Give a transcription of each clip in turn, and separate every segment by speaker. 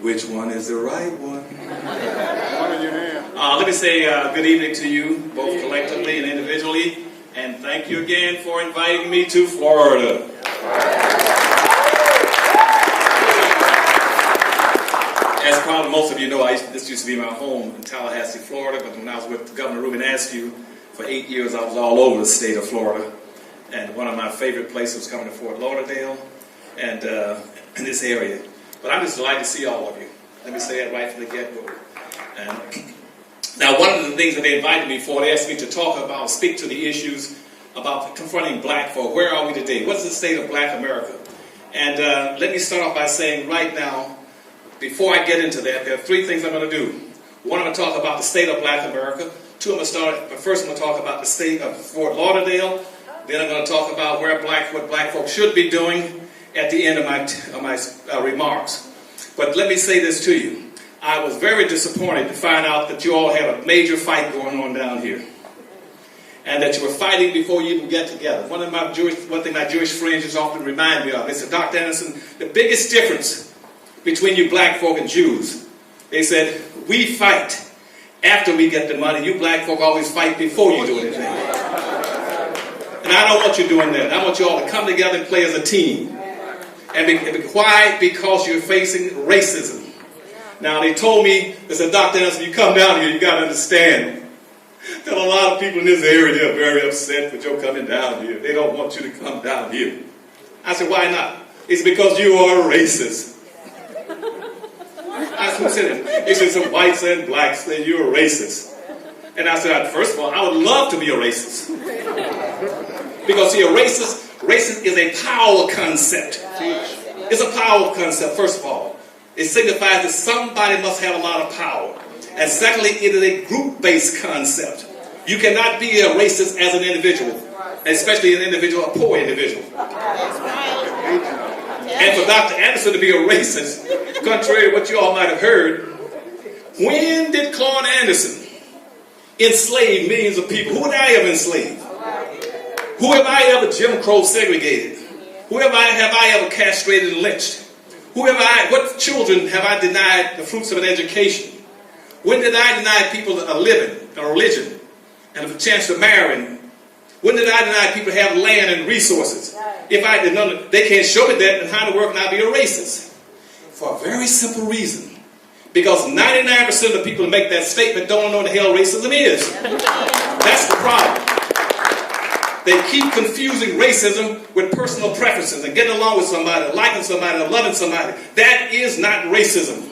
Speaker 1: Which one is the right one?
Speaker 2: One in your hand.
Speaker 3: Let me say good evening to you, both collectively and individually, and thank you again for inviting me to Florida. As probably most of you know, this used to be my home in Tallahassee, Florida, but when I was with Governor Ruben Askew for 8 years, I was all over the state of Florida. And one of my favorite places was coming to Fort Lauderdale and in this area. But I'm just delighted to see all of you. Let me say that right from the get-go. Now, one of the things that they invited me for, they asked me to talk about, speak to the issues about confronting black folk. Where are we today? What's the state of black America? And let me start off by saying right now, before I get into that, there are three things I'm going to do. One, I'm going to talk about the state of black America. Two, first I'm going to talk about the state of Fort Lauderdale. Then I'm going to talk about what black folks should be doing at the end of my remarks. But let me say this to you. I was very disappointed to find out that you all had a major fight going on down here. And that you were fighting before you even get together. One thing my Jewish friends just often remind me of, they said, Dr. Anderson, the biggest difference between you black folk and Jews, they said, we fight after we get the money. You black folk always fight before you do anything. And I don't want you doing that. I want you all to come together and play as a team. And why? Because you're facing racism. Now, they told me, they said, Dr. Anderson, you come down here, you got to understand that a lot of people in this area, they're very upset with your coming down here. They don't want you to come down here. I said, why not? It's because you are a racist. I said, who said it? He said, some whites and blacks say you're a racist. And I said, first of all, I would love to be a racist. Because, see, a racist is a power concept. It's a power concept, first of all. It signifies that somebody must have a lot of power. And secondly, it is a group-based concept. You cannot be a racist as an individual, especially an individual, a poor individual. And for Dr. Anderson to be a racist, contrary to what you all might have heard, when did Claude Anderson enslave millions of people? Who did I ever enslave? Who have I ever Jim Crow segregated? Who have I ever castrated and lynched? What children have I denied the fruits of an education? When did I deny people a living, a religion, and a chance to marry? When did I deny people have land and resources? If I did none, they can't show me that, then how in the world can I be a racist? For a very simple reason. Because 99% of the people who make that statement don't know what the hell racism is. That's the problem. They keep confusing racism with personal preferences and getting along with somebody, liking somebody, and loving somebody. That is not racism.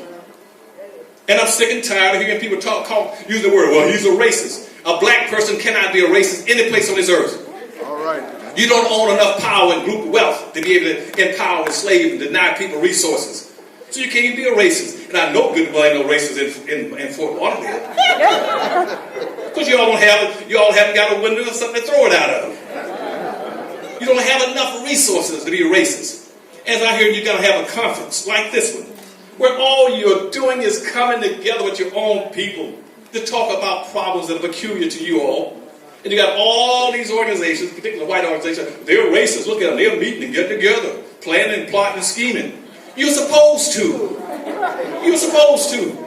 Speaker 3: And I'm sick and tired of hearing people use the word, well, he's a racist. A black person cannot be a racist any place on this earth.
Speaker 2: All right.
Speaker 3: You don't own enough power and group wealth to be able to empower, enslave, and deny people resources. So you can't even be a racist. And I know good well ain't no racists in Fort Lauderdale. Because you all haven't got a window or something to throw it out of. You don't have enough resources to be a racist. As I hear, you're going to have a conference like this one, where all you're doing is coming together with your own people to talk about problems that are peculiar to you all. And you got all these organizations, particularly white organizations, they're racist. Look at them. They're meeting and getting together, planning and plotting and scheming. You're supposed to. You're supposed to.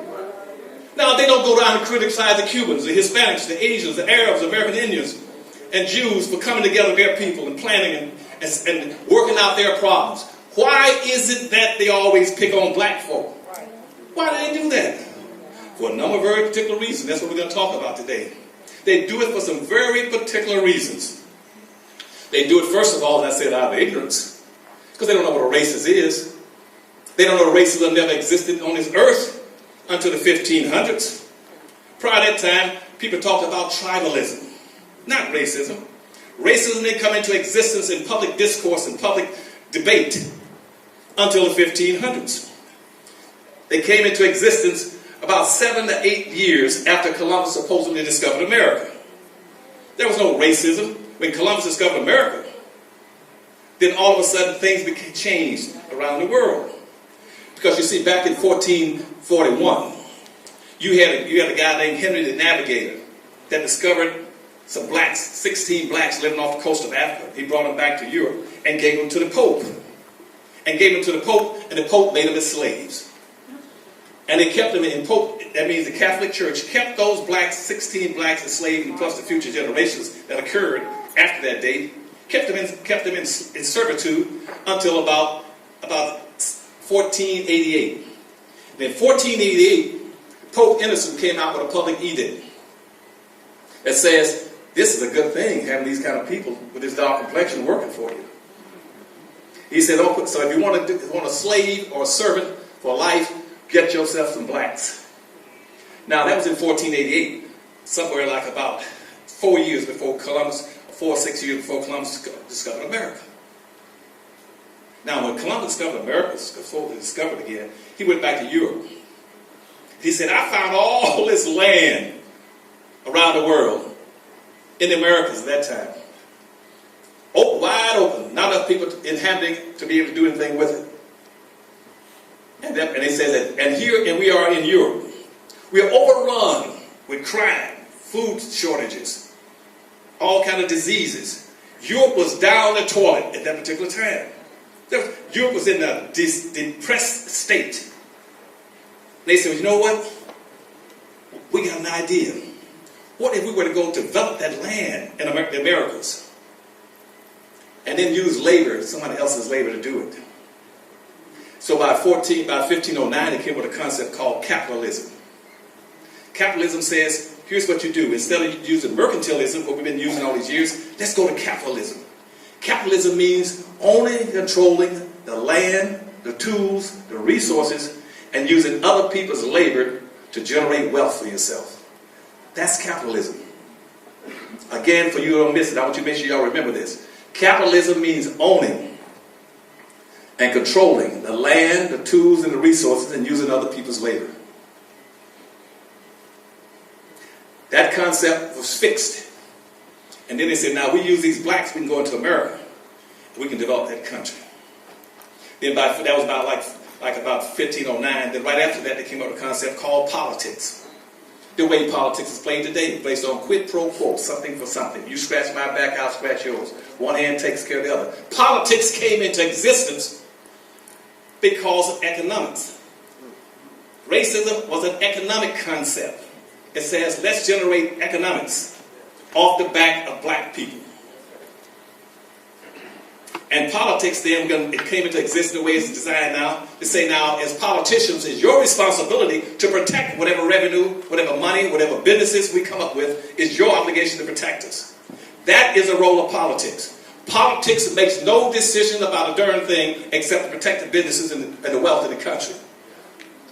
Speaker 3: Now, they don't go down and criticize the Cubans, the Hispanics, the Asians, the Arabs, the American Indians, and Jews for coming together with their people and planning and working out their problems. Why is it that they always pick on black folk? Why do they do that? For a number of very particular reasons. That's what we're going to talk about today. They do it for some very particular reasons. They do it, first of all, as I said, out of ignorance. Because they don't know what a racist is. They don't know racism never existed on this earth until the 1500s. Prior to that time, people talked about tribalism, not racism. Racism didn't come into existence in public discourse and public debate until the 1500s. They came into existence about 7 to 8 years after Columbus supposedly discovered America. There was no racism when Columbus discovered America. Then all of a sudden things became changed around the world. Because you see, back in 1441, you had a guy named Henry the Navigator that discovered some blacks, 16 blacks living off the coast of Africa. He brought them back to Europe and gave them to the Pope. And the Pope made them as slaves. And they kept them in Pope, that means the Catholic Church, kept those blacks, 16 blacks enslaved, and plus the future generations that occurred after that date, kept them in servitude until about 1488. Then 1488, Pope Innocent came out with a public edict that says, this is a good thing, having these kind of people with this dark complexion working for you. He said, so if you want a slave or a servant for life, get yourself some blacks. Now, that was in 1488, somewhere like about 4 years before Columbus, 4 or 6 years before Columbus discovered America. Now, when Columbus discovered America, discovered again, he went back to Europe. He said, I found all this land around the world in the Americas at that time. Wide open, not enough people inhabiting to be able to do anything with it. And they said that, and we are in Europe. We are overrun with crime, food shortages, all kind of diseases. Europe was down the toilet at that particular time. Europe was in a depressed state. They said, you know what? We got an idea. What if we were to go develop that land in the Americas and then use labor, somebody else's labor, to do it? So by 1509, they came with a concept called capitalism. Capitalism says, here's what you do. Instead of using mercantilism, what we've been using all these years, let's go to capitalism. Capitalism means owning and controlling the land, the tools, the resources, and using other people's labor to generate wealth for yourself. That's capitalism. Again, for you who don't miss it, I want you to make sure y'all remember this. Capitalism means owning and controlling the land, the tools, and the resources, and using other people's labor. That concept was fixed. And then they said, now we use these blacks, we can go into America, and we can develop that country. Then that was about 1509. Then right after that, they came up with a concept called politics. The way politics is played today, based on quid pro quo, something for something. You scratch my back, I'll scratch yours. One hand takes care of the other. Politics came into existence because of economics. Racism was an economic concept. It says, let's generate economics off the back of black people. And politics then, it came into existence the way it's designed now, to say now, as politicians, it's your responsibility to protect whatever revenue, whatever money, whatever businesses we come up with. It's your obligation to protect us. That is the role of politics. Politics makes no decision about a darn thing except to protect the businesses and the wealth of the country.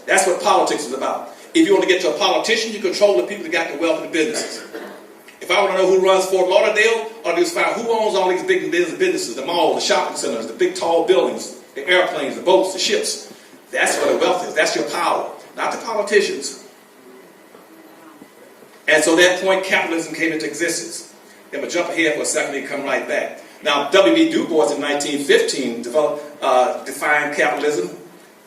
Speaker 3: That's what politics is about. If you want to get to a politician, you control the people that got the wealth of the businesses. If I want to know who runs Fort Lauderdale, I'll just find who owns all these big businesses, the malls, the shopping centers, the big tall buildings, the airplanes, the boats, the ships. That's where the wealth is. That's your power, not the politicians. And so at that point, capitalism came into existence. I'm going to jump ahead for a second and come right back. Now, W.B. Du Bois in 1915 defined capitalism.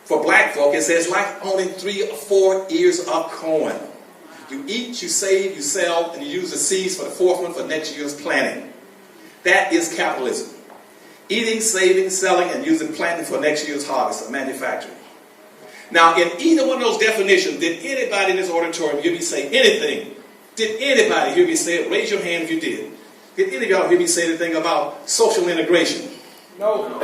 Speaker 3: For black folk, it says like owning 3 or 4 ears of corn. You eat, you save, you sell, and you use the seeds for the 4th one for next year's planting. That is capitalism. Eating, saving, selling, and using planting for next year's harvest of manufacturing. Now, in either one of those definitions, did anybody in this auditorium hear me say anything? Did anybody hear me say it? Raise your hand if you did. Did any of y'all hear me say anything about social integration?
Speaker 1: No.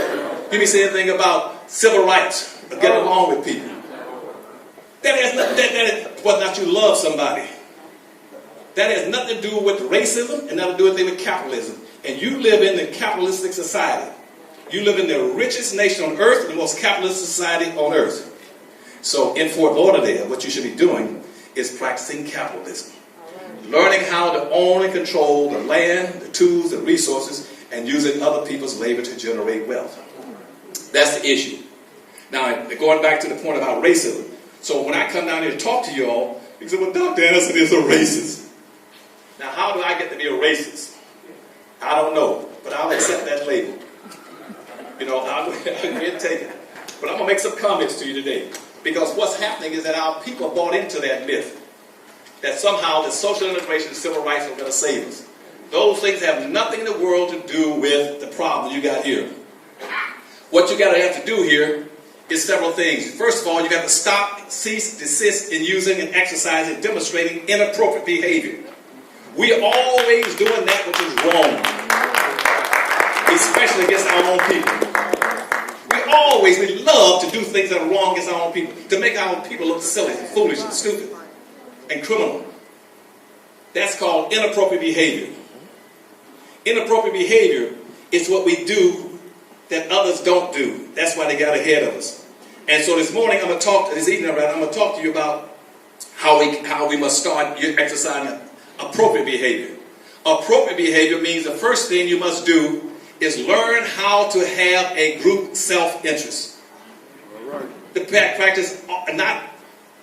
Speaker 3: Hear me say anything about civil rights? Get along with people. That has nothing, whether or not you love somebody. That has nothing to do with racism and nothing to do with capitalism. And you live in the capitalistic society. You live in the richest nation on earth and the most capitalist society on earth. So in Fort Lauderdale, what you should be doing is practicing capitalism. Learning how to own and control the land, the tools, the resources, and using other people's labor to generate wealth. That's the issue. Now, going back to the point about racism. So when I come down here to talk to you all, you say, well, Dr. Anderson is a racist. Now, how do I get to be a racist? I don't know, but I'll accept that label. I'll go ahead and take it. But I'm going to make some comments to you today. Because what's happening is that our people bought into that myth. That somehow the social integration and civil rights are going to save us. Those things have nothing in the world to do with the problem you got here. What you got to have to do here is several things. First of all, you got to stop, cease, desist in using and exercising, demonstrating inappropriate behavior. We are always doing that which is wrong, especially against our own people. We love to do things that are wrong against our own people, to make our own people look silly, foolish, and stupid, and criminal. That's called inappropriate behavior. Inappropriate behavior is what we do that others don't do. That's why they got ahead of us. And so this evening, I'm going to talk to you about how we must start exercising appropriate behavior. Appropriate behavior means the first thing you must do is learn how to have a group self-interest. To practice not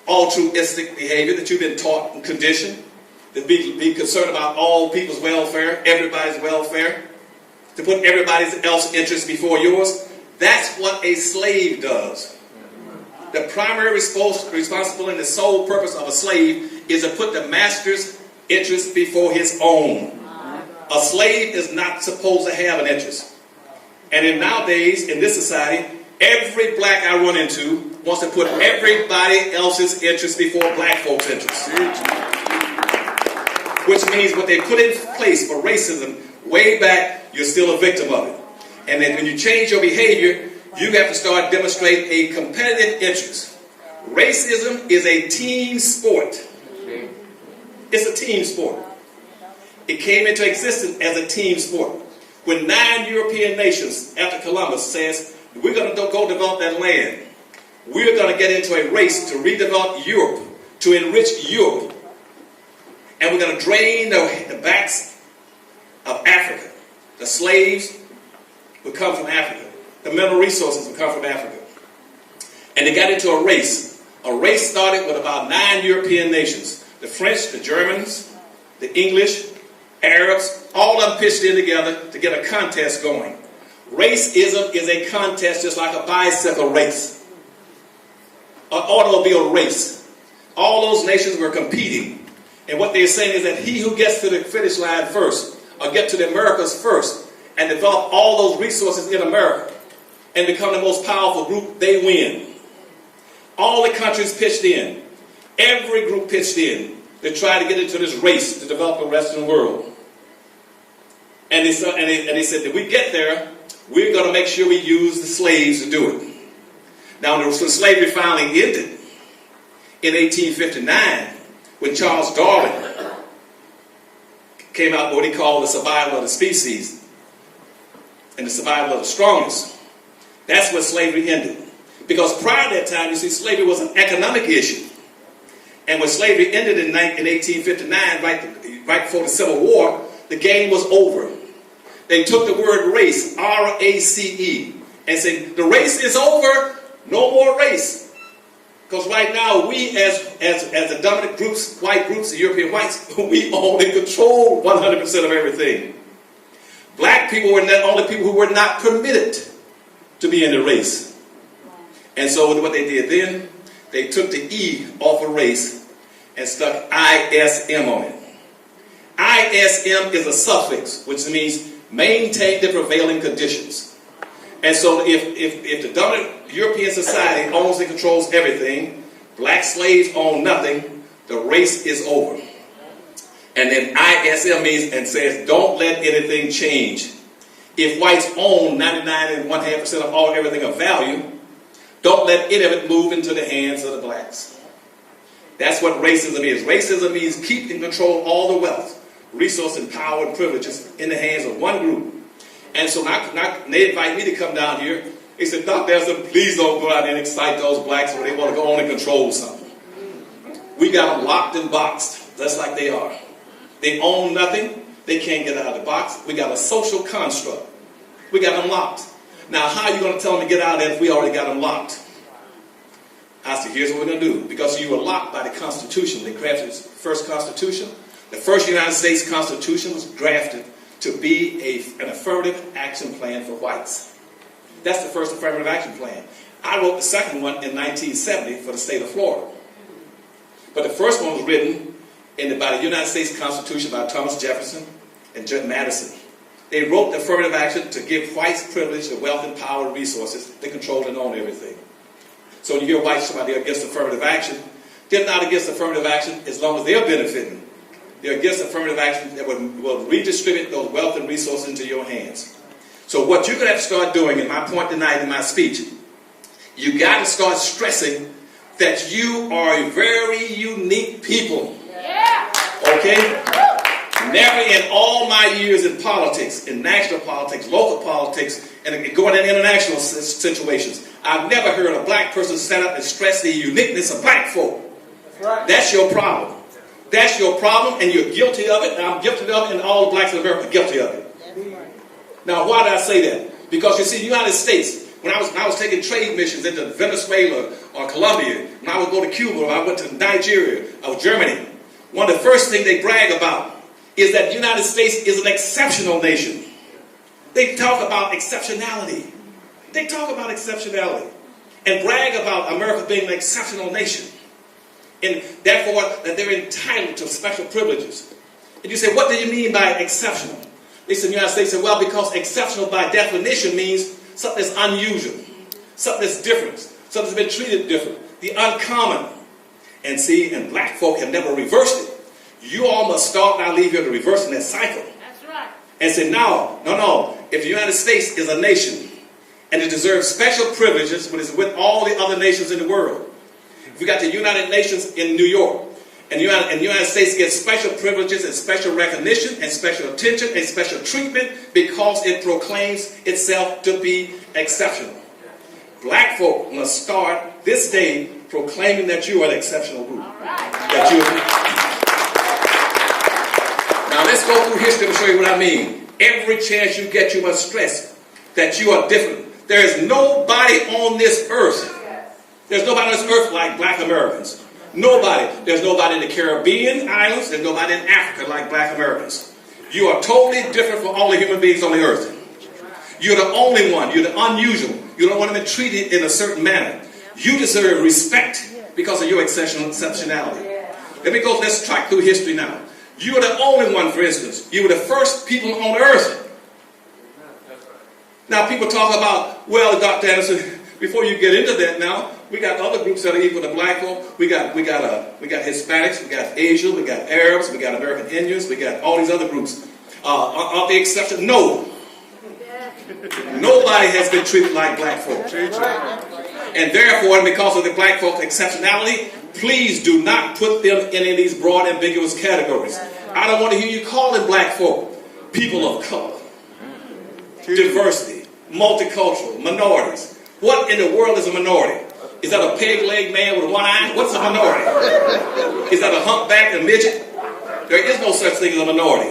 Speaker 3: altruistic behavior that you've been taught and conditioned, to be concerned about all people's welfare, everybody's welfare, to put everybody else's interest before yours. That's what a slave does. The primary responsibility and the sole purpose of a slave is to put the master's interest before his own. A slave is not supposed to have an interest. And nowadays, in this society, every black I run into wants to put everybody else's interest before black folks' interests. Which means what they put in place for racism way back, you're still a victim of it. And then when you change your behavior, you have to start demonstrating a competitive interest. Racism is a team sport. It's a team sport. It came into existence as a team sport. When 9 European nations, after Columbus, says, we're going to go develop that land. We're going to get into a race to redevelop Europe, to enrich Europe. And we're going to drain the backs of Africa. The slaves would come from Africa. The mineral resources would come from Africa. And they got into a race. A race started with about 9 European nations. The French, the Germans, the English, Arabs, all of them pitched in together to get a contest going. Racism is a contest just like a bicycle race, an automobile race. All those nations were competing. And what they're saying is that he who gets to the finish line first, or get to the Americas first, and develop all those resources in America, and become the most powerful group, they win. All the countries pitched in. Every group pitched in to try to get into this race to develop the Western world. And they said, if we get there, we're going to make sure we use the slaves to do it. Now, when slavery finally ended in 1859, when Charles Darwin came out with what he called the survival of the species and the survival of the strongest, that's when slavery ended. Because prior to that time, you see, slavery was an economic issue. And when slavery ended in 1859, right before the Civil War, the game was over. They took the word race, R-A-C-E, and said, the race is over, no more race. Because right now, we as the dominant groups, white groups, the European whites, we own and control 100% of everything. Black people were the only people who were not permitted to be in the race. And so what they did then, they took the E off of race and stuck ISM on it. ISM is a suffix, which means maintain the prevailing conditions. And so if the dominant European society owns and controls everything, black slaves own nothing, the race is over. And then ISM means and says, don't let anything change. If whites own 99.5% of everything of value, don't let any of it move into the hands of the blacks. That's what racism is. Racism means keep and control all the wealth, resource and power and privileges in the hands of one group. And so they invite me to come down here. They said, Dr. Elson, please don't go out there and excite those blacks when they want to go on and control something. We got them locked and boxed, just like they are. They own nothing. They can't get out of the box. We got a social construct. We got them locked. Now, how are you going to tell them to get out of there if we already got them locked? I said, here's what we're going to do. Because you were locked by the Constitution. They crafted the first Constitution. The first United States Constitution was drafted to be an affirmative action plan for whites. That's the first affirmative action plan. I wrote the second one in 1970 for the state of Florida. But the first one was written by the United States Constitution by Thomas Jefferson and Judge Madison. They wrote the affirmative action to give whites privilege, the wealth and power and resources. They controlled and owned everything. So when you hear whites somebody against affirmative action, they're not against affirmative action as long as they're benefiting. They're against affirmative action that will redistribute those wealth and resources into your hands. So what you're going to have to start doing, in my point tonight in my speech, you got to start stressing that you are a very unique people. Yeah. Okay? Never in all my years in politics, in national politics, local politics, and going in international situations, I've never heard a black person stand up and stress the uniqueness of black folk. That's right. That's your problem. That's your problem, and you're guilty of it, and I'm guilty of it, and all the blacks in America are guilty of it. Now, why did I say that? Because you see, the United States, when I was taking trade missions into Venezuela or Colombia, when I would go to Cuba, or I went to Nigeria or Germany, one of the first things they brag about is that the United States is an exceptional nation. They talk about exceptionality. They talk about exceptionality and brag about America being an exceptional nation. And therefore, that they're entitled to special privileges. And you say, what do you mean by exceptional? They said, the United States said, well, because exceptional by definition means something that's unusual, something that's different, something that's been treated different, the uncommon. And see, and black folk have never reversed it. You all must start now, leave here to reversing that cycle. That's right. And say, no. If the United States is a nation and it deserves special privileges when it's with all the other nations in the world. If we got the United Nations in New York, and the United States gets special privileges and special recognition and special attention and special treatment because it proclaims itself to be exceptional. Black folk must start this day proclaiming that you are an exceptional group. Right. Now let's go through history to show you what I mean. Every chance you get, you must stress that you are different. There is nobody on this earth. There's nobody on this earth like black Americans. Nobody. There's nobody in the Caribbean islands. There's nobody in Africa like black Americans. You are totally different from all the human beings on the earth. You're the only one. You're the unusual. You don't want to be treated in a certain manner. You deserve respect because of your exceptionality. Let's track through history now. You are the only one, for instance. You were the first people on earth. Now people talk about, well, Dr. Anderson, before you get into that now, we got other groups that are equal to black folk. We got Hispanics, we got Asians, we got Arabs, we got American Indians, we got all these other groups. Are they exception? No. Nobody has been treated like black folk. And therefore, because of the black folk exceptionality, please do not put them in any of these broad, ambiguous categories. I don't want to hear you calling black folk people of color, diversity, multicultural, minorities. What in the world is a minority? Is that a peg-legged man with one eye? What's a minority? Is that a humpback and midget? There is no such thing as a minority.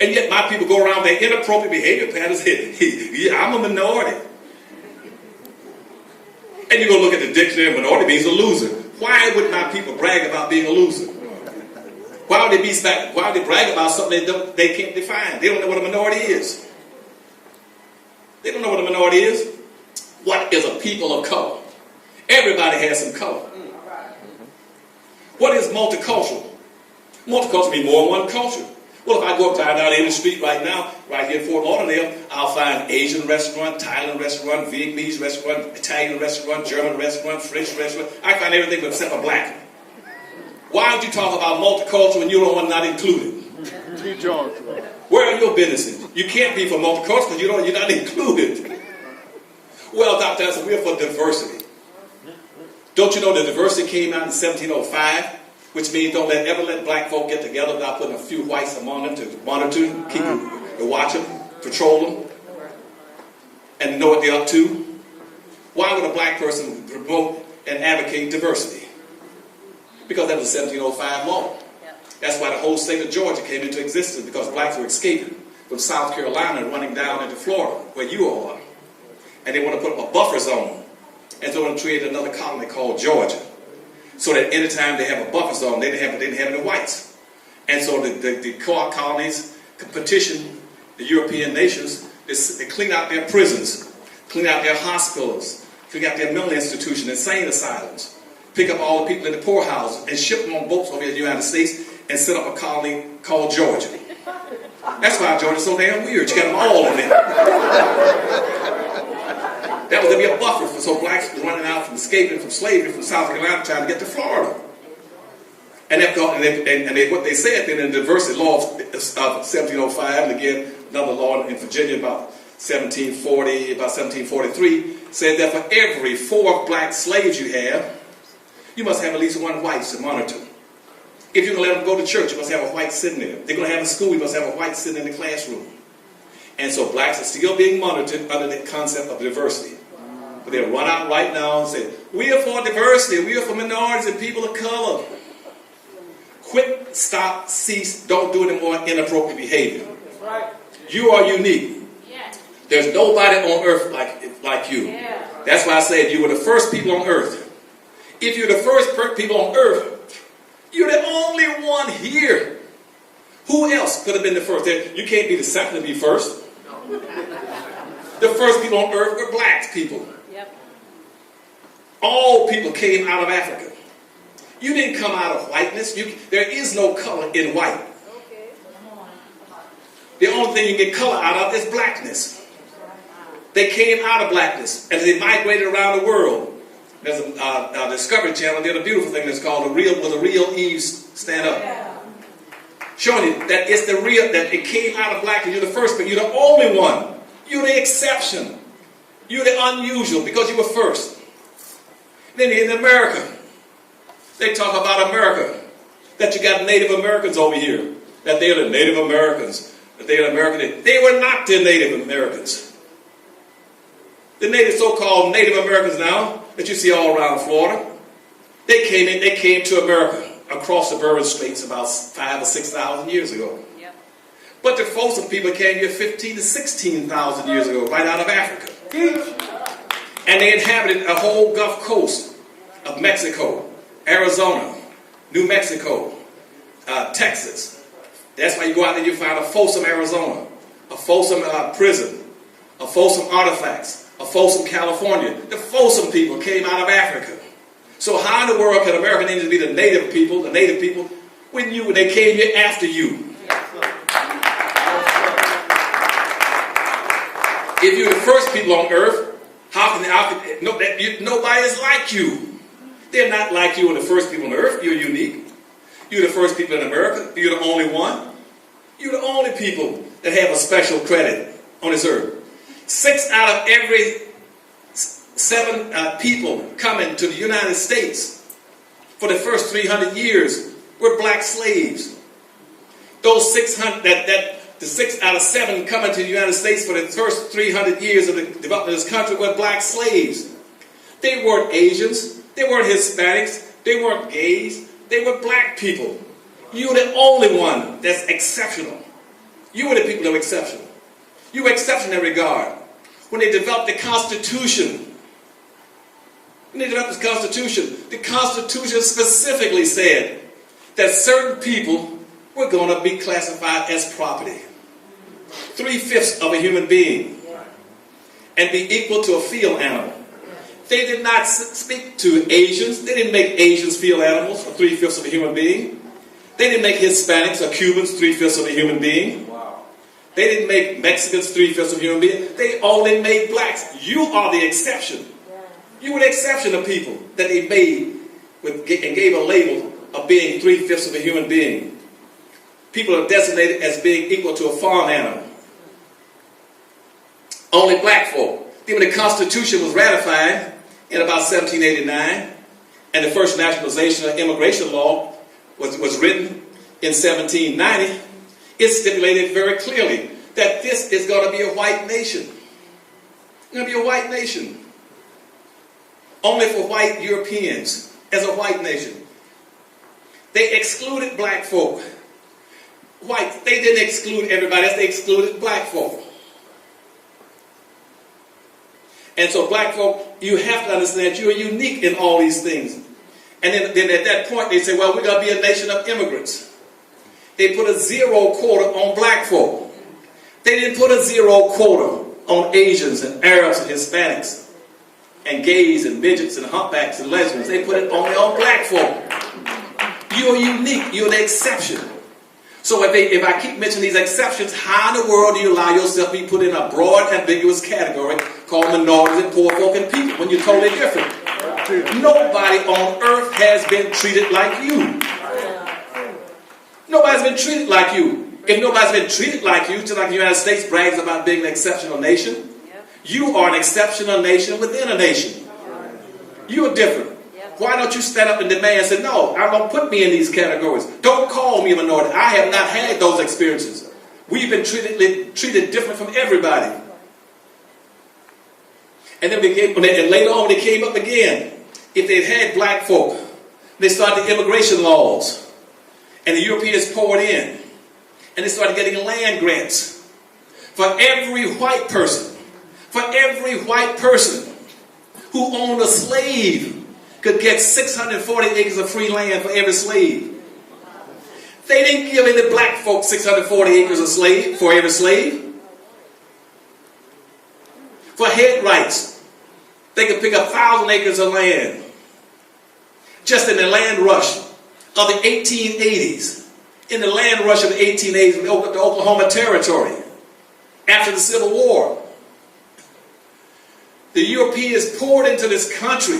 Speaker 3: And yet my people go around their inappropriate behavior patterns and say, yeah, I'm a minority. And you go look at the dictionary, minority means a loser. Why would my people brag about being a loser? Why would they brag about something they can't define? They don't know what a minority is. They don't know what a minority is. What is a people of color? Everybody has some color. What is multicultural? Multicultural means more than one culture. Well, if I go up down in the street right now, right here in Fort Lauderdale, I'll find Asian restaurant, Thailand restaurant, Vietnamese restaurant, Italian restaurant, German restaurant, French restaurant. I find everything except for black. Why would you talk about multicultural when you don't want not included? Where are your businesses? You can't be for multicultural because you're not included. Well, Dr. Anderson, we're for diversity. Don't you know that diversity came out in 1705? Which means don't ever let black folk get together without putting a few whites among them to monitor them, keep them, to watch them, patrol them, and know what they're up to. Why would a black person promote and advocate diversity? Because that was a 1705 law. That's why the whole state of Georgia came into existence, because blacks were escaping from South Carolina and running down into Florida, where you all are. And they want to put up a buffer zone. And so they want to create another colony called Georgia. So that anytime they have a buffer zone, they didn't have any whites. And so the colonies could petition the European nations to clean out their prisons, clean out their hospitals, clean out their mental institutions, insane asylums, pick up all the people in the poorhouses and ship them on boats over here in the United States and set up a colony called Georgia. That's why Georgia's so damn weird. You got them all in there. That happens to be a buffer for so blacks were running out from escaping from slavery from South Carolina trying to get to Florida. And what they said then in the diversity law of 1705, and again another law in Virginia about 1743, said that for every 4 black slaves you have, you must have at least 1 white to monitor. If you're going to let them go to church, you must have a white sitting there. If they're going to have a school, you must have a white sitting in the classroom. And so blacks are still being monitored under the concept of diversity. But they'll run out right now and say, we are for diversity, we are for minorities and people of color. Quit, stop, cease, don't do any more inappropriate behavior. You are unique. There's nobody on earth like you. That's why I said you were the first people on earth. If you're the first people on earth, you're the only one here. Who else could have been the first? You can't be the second to be first. The first people on earth were black people. All people came out of Africa. You didn't come out of whiteness. There is no color in white. The only thing you get color out of is blackness. They came out of blackness and they migrated around the world. There's a Discovery Channel did a beautiful thing that's called "Will the Real Eves Stand Up?" Showing you that it's the real, that it came out of blackness. You're the first, but you're the only one. You're the exception. You're the unusual because you were first. Then in America, they talk about America, that you got Native Americans over here, that they are the Native Americans, that they are American. They were not the Native Americans. The so-called Native Americans now that you see all around Florida, they came to America across the Bourbon Straits about 5,000 or 6,000 years ago. But the Folsom people came here 15,000 to 16,000 years ago, right out of Africa. And they inhabited a whole Gulf Coast of Mexico, Arizona, New Mexico, Texas. That's why you go out there and you find a Folsom, Arizona, a Folsom prison, a Folsom artifacts, a Folsom, California. The Folsom people came out of Africa. So how in the world can America need to be the native people, when they came here after you? If you're the first people on earth, nobody is like you. They're not like you when the first people on earth. You're unique. You're the first people in America. You're the only one. You're the only people that have a special credit on this earth. 6 out of every 7 people coming to the United States for the first 300 years were black slaves. Those 600, the 6 out of 7 coming to the United States for the first 300 years of the development of this country were black slaves. They weren't Asians. They weren't Hispanics. They weren't gays. They were black people. You were the only one that's exceptional. You were the people that were exceptional. You were exceptional in that regard. When they developed the Constitution, the Constitution specifically said that certain people were going to be classified as property. 3/5 of a human being. And be equal to a field animal. They did not speak to Asians. They didn't make Asians field animals, or 3/5 of a human being. They didn't make Hispanics or Cubans 3/5 of a human being. They didn't make Mexicans 3/5 of a human being. They only made blacks. You are the exception. You were the exception of people that they made and gave a label of being 3/5 of a human being. People are designated as being equal to a farm animal. Only black folk. Then when the Constitution was ratified in about 1789, and the first nationalization of immigration law was written in 1790, it stipulated very clearly that this is going to be a white nation. It's going to be a white nation. Only for white Europeans as a white nation. They excluded black folk. They didn't exclude everybody else, they excluded black folk. And so black folk, you have to understand you are unique in all these things. And then at that point they say, well, we're going to be a nation of immigrants. They put a 0 quota on black folk. They didn't put a 0 quota on Asians and Arabs and Hispanics and gays and midgets and humpbacks and lesbians. They put it only on black folk. You're unique. You're the exception. So if I keep mentioning these exceptions, how in the world do you allow yourself to be put in a broad, ambiguous category called minorities and poor folk and people when you're totally different. Nobody on earth has been treated like you. Nobody's been treated like you. If nobody's been treated like you, just like the United States brags about being an exceptional nation, you are an exceptional nation within a nation. You are different. Why don't you stand up and demand and say, no, don't put me in these categories. Don't call me a minority. I have not had those experiences. We've been treated different from everybody. And then later on they came up again. If they'd had black folk, they started the immigration laws. And the Europeans poured in. And they started getting land grants. For every white person who owned a slave could get 640 acres of free land for every slave. They didn't give any black folks 640 acres of slave for every slave. For head rights, they could pick up 1,000 acres of land. Just in the land rush of the 1880s, in the land rush of the 1880s, we opened up the Oklahoma Territory after the Civil War. The Europeans poured into this country,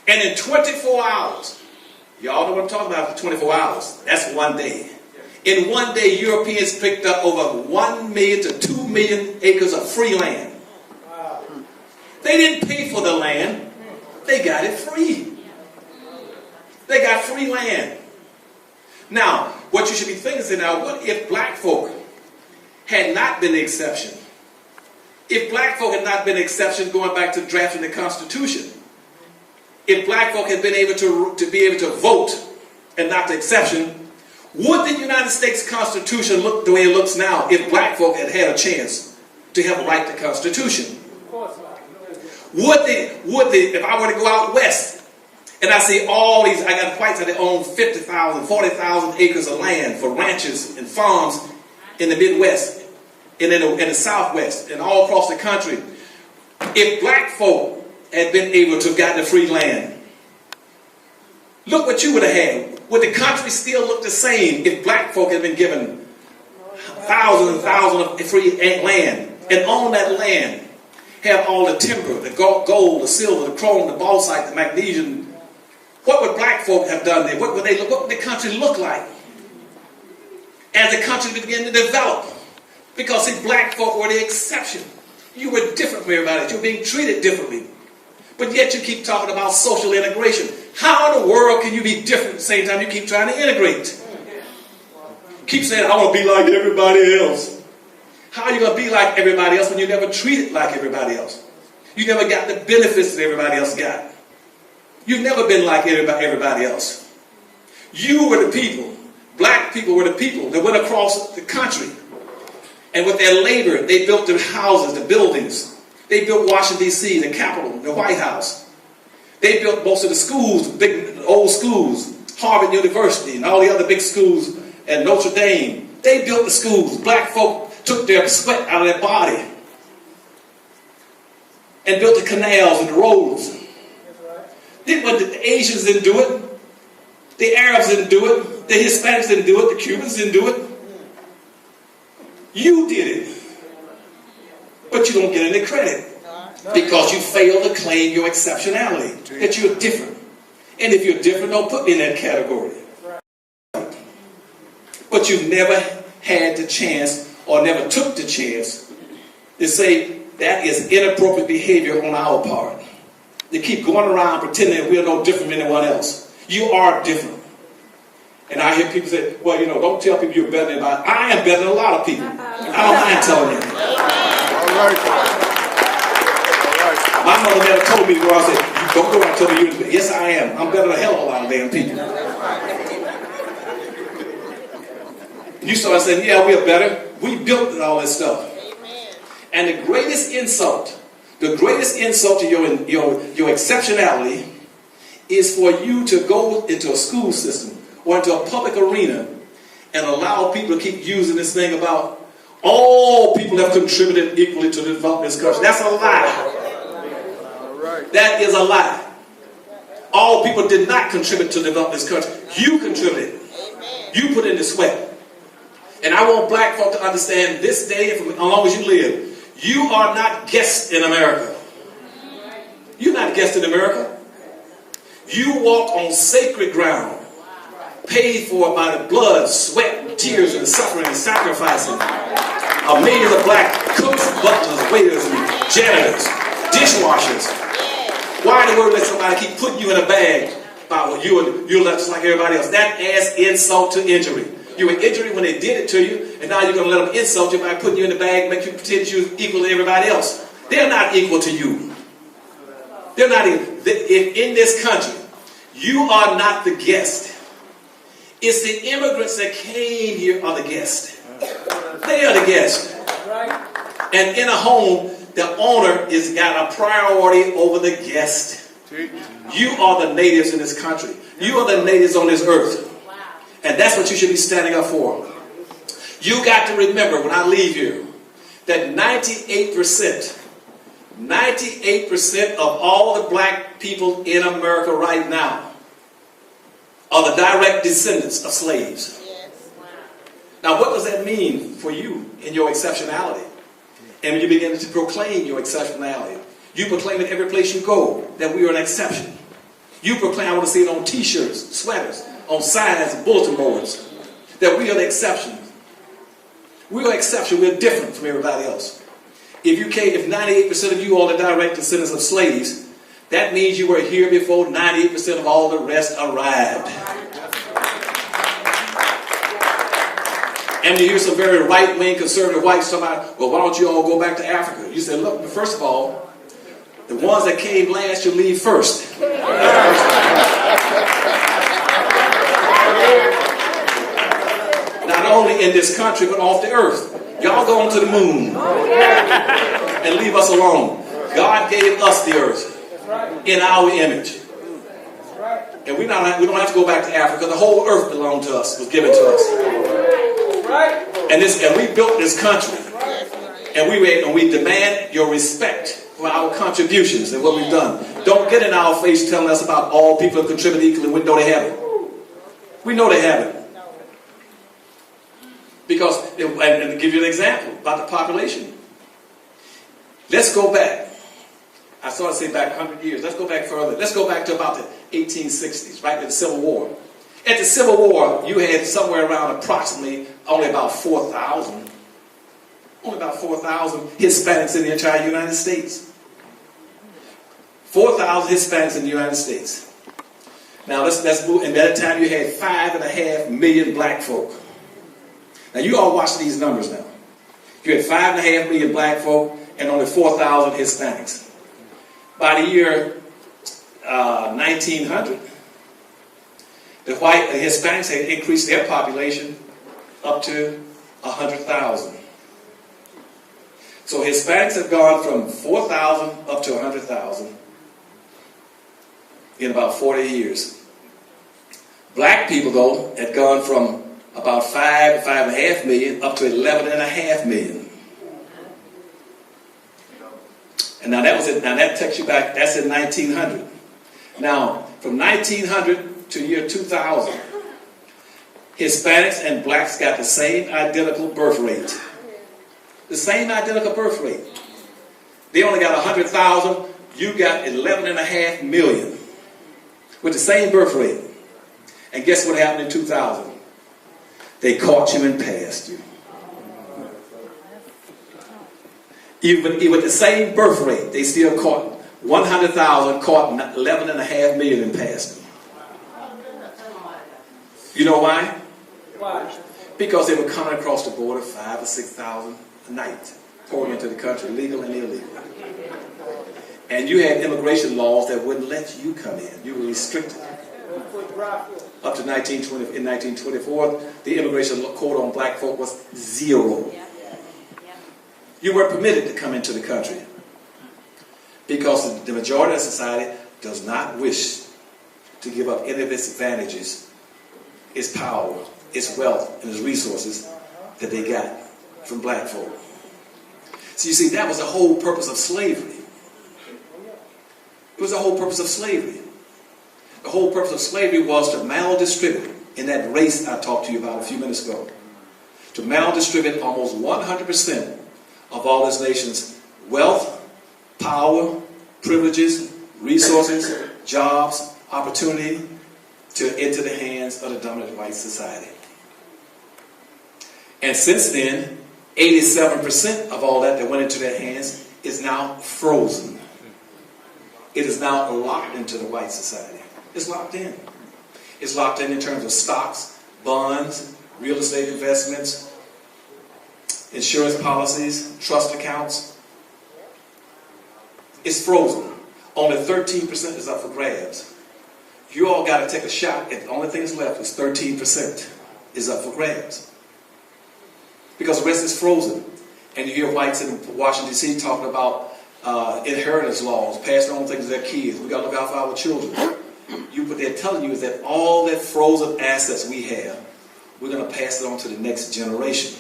Speaker 3: and in 24 hours, y'all know what I'm talking about for 24 hours. That's one day. In one day, Europeans picked up over 1 million to 2 million acres of free land. They didn't pay for the land. They got it free. They got free land. Now, what you should be thinking is, now, what if black folk had not been the exception? If black folk had not been the exception going back to drafting the Constitution, if black folk had been able to vote and not the exception, would the United States Constitution look the way it looks now if black folk had had a chance to have a right to Constitution? If I were to go out west and I see all these, I got whites that own 50,000, 40,000 acres of land for ranches and farms in the Midwest and in the Southwest and all across the country. If black folk had been able to have gotten the free land, look what you would have had. Would the country still look the same if black folk had been given thousands and thousands of free land, and on that land have all the timber, the gold, the silver, the chrome, the bauxite, the magnesium? What would black folk have done there? What would the country look like as the country began to develop? Because see, black folk were the exception. You were different from everybody else. You were being treated differently. But yet you keep talking about social integration. How in the world can you be different at the same time you keep trying to integrate? Keep saying, I want to be like everybody else. How are you going to be like everybody else when you never treated like everybody else? You never got the benefits that everybody else got. You've never been like everybody else. You were the people. Black people were the people that went across the country. And with their labor, they built the houses, the buildings. They built Washington, D.C., the Capitol, the White House. They built most of the schools, big old schools, Harvard University and all the other big schools, and Notre Dame. They built the schools. Black folk took their sweat out of their body and built the canals and the roads. The Asians didn't do it. The Arabs didn't do it. The Hispanics didn't do it. The Cubans didn't do it. You did it. But you don't get any credit because you failed to claim your exceptionality, that you're different. And if you're different, don't put me in that category. But you've never had the chance or never took the chance to say that is inappropriate behavior on our part. They keep going around pretending that we're no different than anyone else. You are different. And I hear people say, well, don't tell people you're better than anybody. I am better than a lot of people. I don't mind telling them.
Speaker 2: All right.
Speaker 3: My mother never told me to go out and say, don't go out and tell me you're better. Yes, I am. I'm better than a hell of a lot of damn people. You start saying, yeah, we're better. We built all this stuff. And the greatest insult to your exceptionality is for you to go into a school system or into a public arena and allow people to keep using this thing about all people have contributed equally to the development of this country. That's a lie. That is a lie. All people did not contribute to develop this country. You contributed. You put in the sweat. And I want black folk to understand this day, and for as long as you live, You are not guests in America. You're not guests in America. You walk on sacred ground, paid for by the blood, sweat, and tears, and suffering and sacrificing of millions of black cooks, butlers, waiters, and janitors, dishwashers. Why in the world let somebody keep putting you in a bag about you're left just like everybody else? That adds insult to injury. You were injured when they did it to you, and now you're going to let them insult you by putting you in the bag, make you pretend you're equal to everybody else. They're not equal to you. They're not equal. If in this country, you are not the guest. It's the immigrants that came here are the guest. They are the guest. And in a home, the owner has got a priority over the guest. You are the natives in this country. You are the natives on this earth. And that's what you should be standing up for. You got to remember when I leave here that 98% of all the black people in America right now are the direct descendants of slaves. Now what does that mean for you in your exceptionality? And when you begin to proclaim your exceptionality, you proclaim at every place you go that we are an exception. You proclaim, I want to see it on t-shirts, sweaters, on signs, bulletin boards, that we are the exception. We are exception. We're different from everybody else. If 98% of you are the direct descendants of slaves, that means you were here before 98% of all the rest arrived. And you hear some very right-wing conservative whites somebody, well, why don't you all go back to Africa? You say, look, first of all, the ones that came last should leave first. Not only in this country, but off the earth. Y'all go on to the moon and leave us alone. God gave us the earth in our image. And we don't have to go back to Africa. The whole earth belonged to us, was given to us. And we built this country. And we demand your respect for our contributions and what we've done. Don't get in our face telling us about all people have contributed equally. We know they haven't. We know they haven't. Because, and to give you an example about the population. Let's go back. I started to say back 100 years. Let's go back further. Let's go back to about the 1860s, right, to the Civil War. At the Civil War, you had somewhere around approximately only about 4,000 Hispanics in the entire United States. 4,000 Hispanics in the United States. Now let's move. And at that time you had 5.5 million black folk. Now you all watch these numbers now. You had 5.5 million black folk and only 4,000 Hispanics. By the year 1900, the Hispanics had increased their population up to 100,000. So Hispanics have gone from 4,000 up to 100,000 in about 40 years. Black people, though, had gone from about 5 to 5.5 million up to 11.5 million. And now that was it. Now that takes you back. That's in 1900. Now from 1900 to year 2000, Hispanics and blacks got the same identical birth rate. The same identical birth rate. They only got 100,000. You got 11.5 million with the same birth rate. And guess what happened in 2000? They caught you and passed you. Even with the same birth rate, they still caught 100,000, caught 11.5 million and passed them. You know why? Why? Because they were coming across the border 5,000 or 6,000 a night, pouring into the country, legal and illegal. And you had immigration laws that wouldn't let you come in. You were restricted. Up to 1920, in 1924, the immigration code on black folk was 0. You weren't permitted to come into the country because the majority of society does not wish to give up any of its advantages, its power, its wealth, and its resources that they got from black folk. So you see, that was the whole purpose of slavery. It was the whole purpose of slavery. The whole purpose of slavery was to maldistribute in that race I talked to you about a few minutes ago. To maldistribute almost 100% of of all this nation's wealth, power, privileges, resources, jobs, opportunity into the hands of the dominant white society. And since then, 87% of all that went into their hands is now frozen. It is now locked into the white society. It's locked in. It's locked in terms of stocks, bonds, real estate investments, insurance policies, trust accounts. It's frozen. Only 13% is up for grabs. You all got to take a shot at the only thing that's left is 13% is up for grabs. Because the rest is frozen. And you hear whites in Washington, D.C. talking about inheritance laws, passing on things to their kids. We got to look out for our children. What they're telling you is that all that frozen assets we have, we're going to pass it on to the next generation.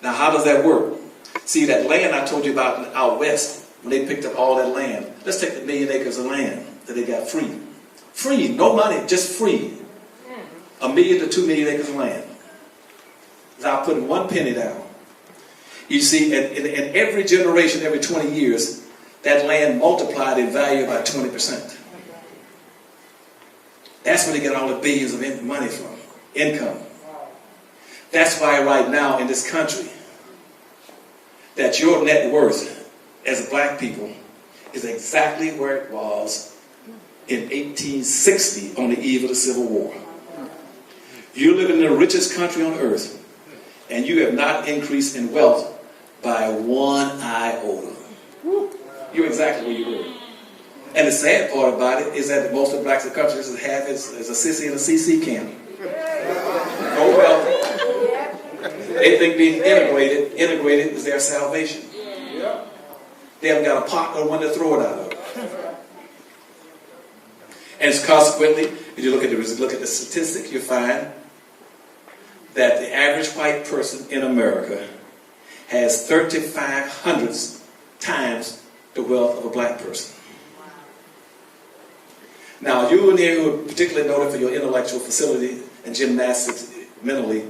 Speaker 3: Now, how does that work? See, that land I told you about out west, when they picked up all that land, let's take the 1 million acres of land that they got free. Free, no money, just free. 1 million to 2 million acres of land. Without putting one penny down. You see, in every generation, every 20 years, that land multiplied in value by 20%. That's where they get all the billions of money from, income. That's why right now in this country, that your net worth as a black people is exactly where it was in 1860 on the eve of the Civil War. You live in the richest country on earth, and you have not increased in wealth by one iota. You're exactly where you were. And the sad part about it is that most of the blacks in the country have is a sissy in a CC camp. No wealth. They think being integrated is their salvation. They haven't got a pot or one to throw it out of. And consequently, if you look at the statistic, you find that the average white person in America has 3,500 times the wealth of a black person. Now, you in here who are particularly noted for your intellectual facility and gymnastics mentally,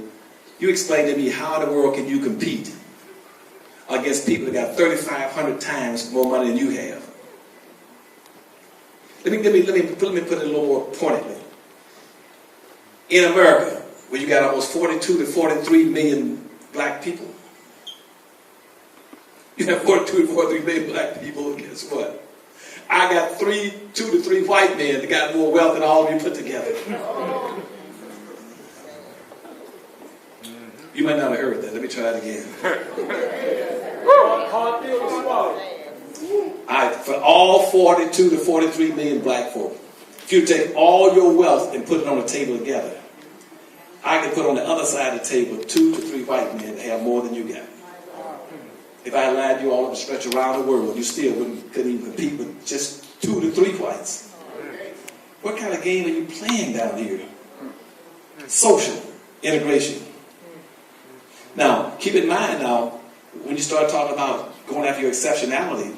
Speaker 3: you explain to me how in the world can you compete against people that got 3,500 times more money than you have? Let me put it a little more pointedly. In America, where you got almost 42 to 43 million black people, you have 42 to 43 million black people, and guess what? I got 2 to 3 white men that got more wealth than all of you put together. You might not have heard that. Let me try it again. For all 42 to 43 million black folk, if you take all your wealth and put it on the table together, I can put on the other side of the table 2 to 3 white men that have more than you got. If I allowed you all to stretch around the world, you still couldn't even compete with just 2 to 3 whites. What kind of game are you playing down here? Social integration. Now, keep in mind now, when you start talking about going after your exceptionality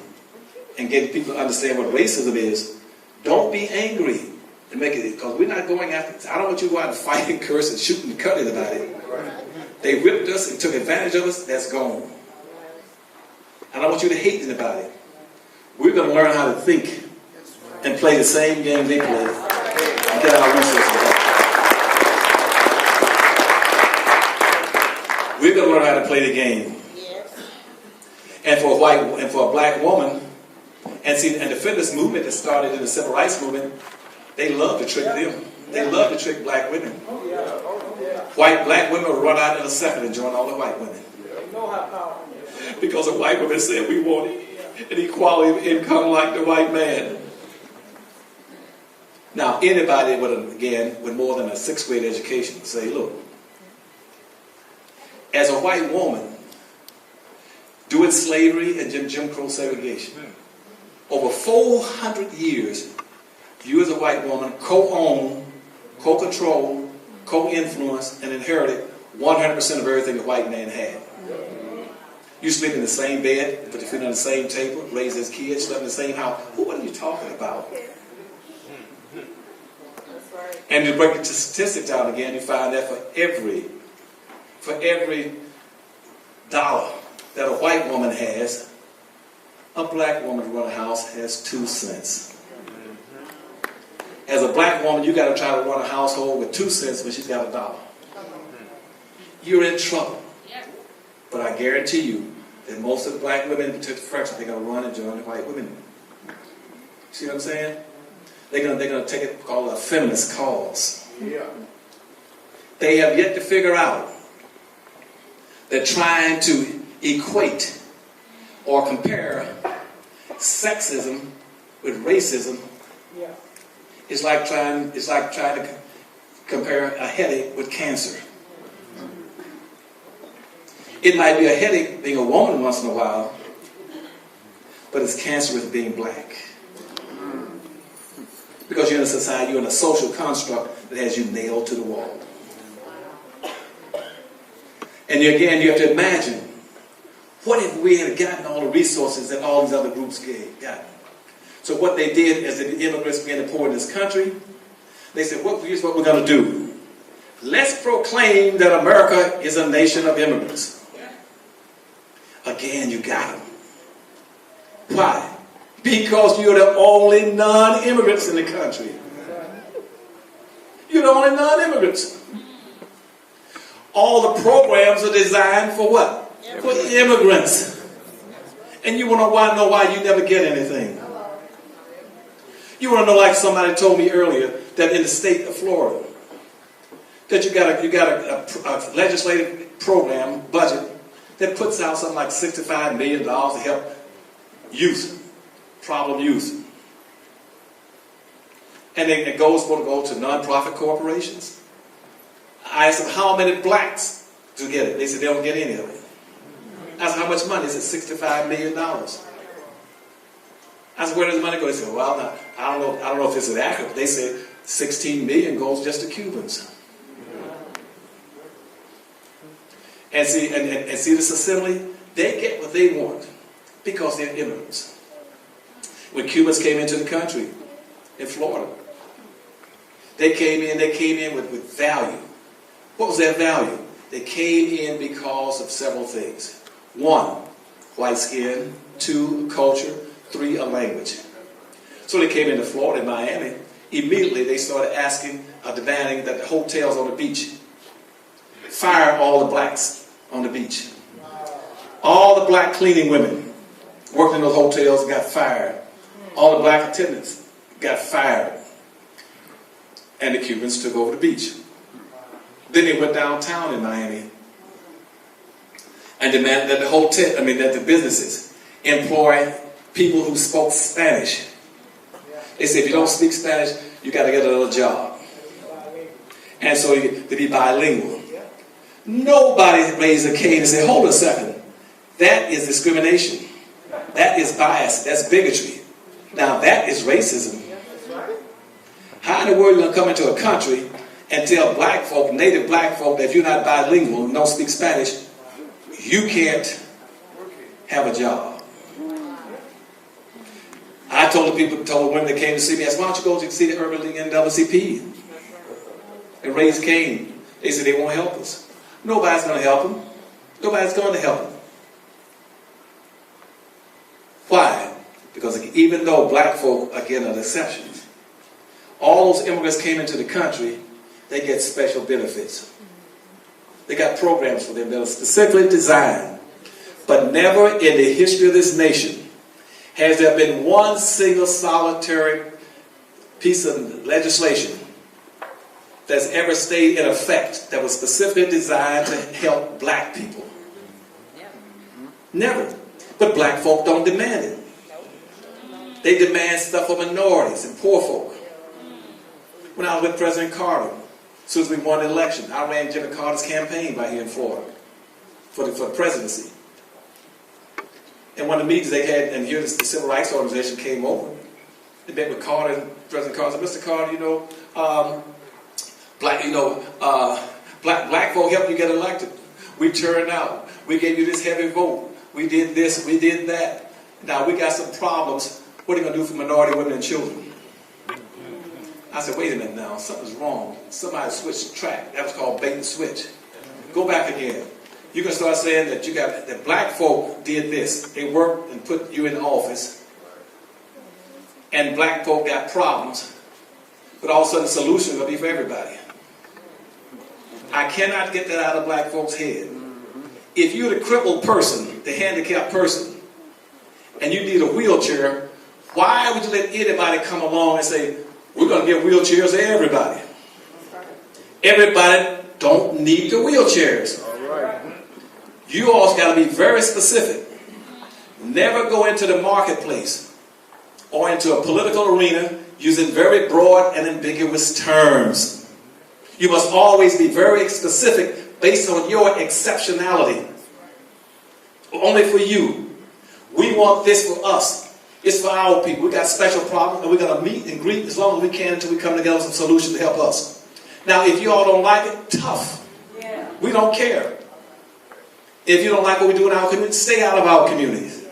Speaker 3: and getting people to understand what racism is, don't be angry and make it, because we're not going after, I don't want you to go out and fight and curse and shoot and cut it about it. They whipped us and took advantage of us, that's gone. I don't want you to hate anybody. We're going to learn how to think and play the same game they play and get our resources back. We're going to learn how to play the game. And for a black woman, and the feminist movement that started in the civil rights movement, they love to trick them. They love to trick black women. Black women will run out in a second and join all the white women. Because the white women said we want an equality of income like the white man. Now, anybody with more than a 6th grade education will say, look, as a white woman, doing slavery and Jim Crow segregation, over 400 years, you as a white woman co-own, co-control, co-influence, and inherited 100% of everything the white man had. You sleep in the same bed, put your feet on the same table, raise his kids, sleep in the same house. What are you talking about? And to break the statistics down again, you find that for every dollar that a white woman has, a black woman to run a house has 2 cents. As a black woman, you got to try to run a household with 2 cents when she's got $1. You're in trouble. But I guarantee you that most of the black women took the fraction, they're going to run and join the white women. See what I'm saying? They're going to take it called a feminist cause.
Speaker 2: Yeah.
Speaker 3: They have yet to figure out that trying to equate or compare sexism with racism is like trying to compare a headache with cancer. It might be a headache being a woman once in a while, but it's cancerous being black. Because you're in a society, you're in a social construct that has you nailed to the wall. And again, you have to imagine, what if we had gotten all the resources that all these other groups got? So what they did as the immigrants began to pour in this country, they said, here's what we're going to do. Let's proclaim that America is a nation of immigrants. Again, you got them. Why? Because you're the only non-immigrants in the country. You're the only non-immigrants. All the programs are designed for what? For immigrants. And you want to know why you never get anything. You want to know, like somebody told me earlier, that in the state of Florida, that you got a legislative program, budget, that puts out something like $65 million to help youth, problem youth. And then it goes to go to non-profit corporations. I asked them, how many blacks to get it? They said they don't get any of it. I said, how much money? They said $65 million. I said, where does the money go? They said, well, now, I don't know if this is accurate. They said 16 million goes just to Cubans. And see this assembly, they get what they want because they're immigrants. When Cubans came into the country in Florida, they came in with value. What was their value? They came in because of several things. 1, white skin. 2, culture. 3, a language. So they came into Florida and Miami. Immediately they started demanding that the hotels on the beach fire all the blacks on the beach. All the black cleaning women worked in those hotels got fired. All the black attendants got fired. And the Cubans took over the beach. Then they went downtown in Miami and demanded that that the businesses employ people who spoke Spanish. They said, if you don't speak Spanish, you got to get another job. And so to be bilingual. Nobody raised a cane and said, hold a second. That is discrimination. That is bias. That's bigotry. Now that is racism. How in the world are you going to come into a country and tell black folk, native black folk, that if you're not bilingual and don't speak Spanish, you can't have a job? I told the women that came to see me, I said, why don't you go to see the Urban League NAACP and raise Cane? They said they won't help us. Nobody's going to help them. Nobody's going to help them. Why? Because even though black folk, again, are exceptions, all those immigrants came into the country, they get special benefits. They got programs for them that are specifically designed. But never in the history of this nation has there been one single solitary piece of legislation that's ever stayed in effect that was specifically designed to help black people. Never. But black folk don't demand it. They demand stuff for minorities and poor folk. When I was with President Carter, as soon as we won the election, I ran Jimmy Carter's campaign right here in Florida for the presidency. And one of the meetings they had, and here the Civil Rights Organization came over. They met with Carter, and President Carter said, Mr. Carter, black folk helped you get elected. We turned out. We gave you this heavy vote. We did this, we did that. Now we got some problems. What are you going to do for minority women and children? I said, wait a minute now, something's wrong. Somebody switched the track. That was called bait and switch. Go back again. You can start saying that black folk did this. They worked and put you in office, and black folk got problems, but all of a sudden the solution will be for everybody. I cannot get that out of black folks' head. If you're the crippled person, the handicapped person, and you need a wheelchair, why would you let anybody come along and say, we're going to give wheelchairs to everybody? Everybody don't need the wheelchairs. You all got to be very specific. Never go into the marketplace or into a political arena using very broad and ambiguous terms. You must always be very specific based on your exceptionality. Only for you. We want this for us. It's for our people. We got special problems, and we're going to meet and greet as long as we can until we come together with some solutions to help us. Now, if you all don't like it, tough. Yeah. We don't care. If you don't like what we do in our community, stay out of our communities.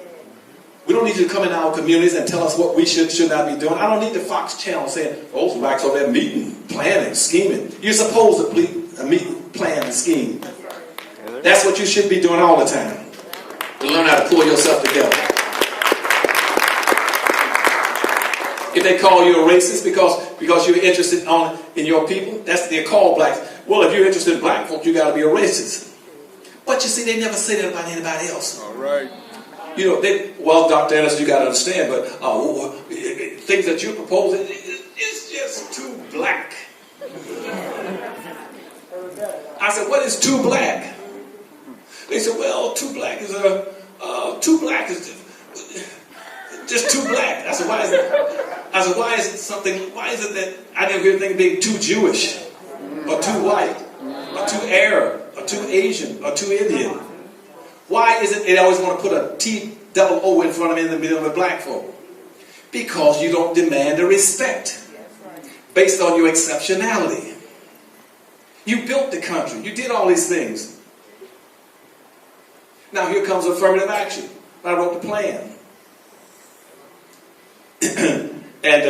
Speaker 3: We don't need you to come in our communities and tell us what we should not be doing. I don't need the Fox Channel saying, those blacks over there meeting, planning, scheming. You're supposed to meet, plan, and scheme. That's what you should be doing all the time. To learn how to pull yourself together. If they call you a racist because you're interested in your people, they're called blacks. Well, if you're interested in black folk, you got to be a racist. But you see, they never say that about anybody else.
Speaker 2: All right.
Speaker 3: You know, Dr. Anderson, you got to understand, but things that you propose, it's just too black. I said, what is too black? They said, well, too black is just too black. I said, why is it? I said, why is it that I never hear anything being too Jewish, or too white, or too Arab, or too Asian, or too Indian? Why is it they always want to put a T-double-O in front of me in the middle of the black folk? Because you don't demand a respect based on your exceptionality. You built the country. You did all these things. Now here comes affirmative action. I wrote the plan. and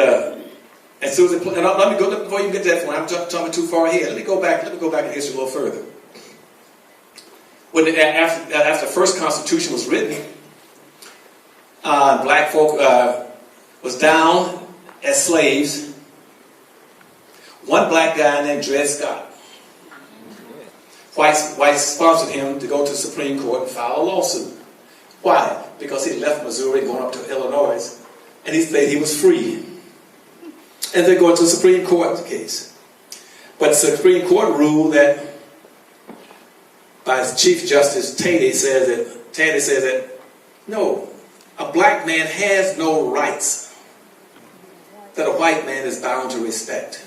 Speaker 3: as soon as let me go before you get to that point. I'm jumping too far ahead. Let me go back in history a little further. After the first Constitution was written, black folk was down as slaves. One black guy named Dred Scott, white sponsored him to go to the Supreme Court and file a lawsuit. Why? Because he left Missouri going up to Illinois, and he said he was free. And they're going to the Supreme Court case. But the Supreme Court ruled that, by Chief Justice Taney says that no, a black man has no rights that a white man is bound to respect.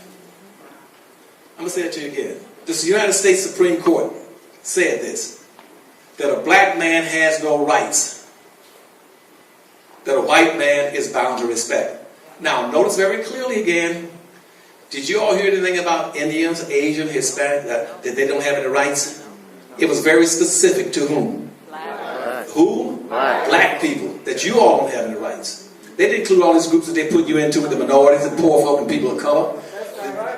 Speaker 3: I'm going to say that to you again. The United States Supreme Court said this, that a black man has no rights that a white man is bound to respect. Now, notice very clearly again, did you all hear anything about Indians, Asian, Hispanic, that they don't have any rights? It was very specific to whom? Black. Who? Black people. That you all don't have any rights. They didn't include all these groups that they put you into with the minorities, the poor folk, and people of color.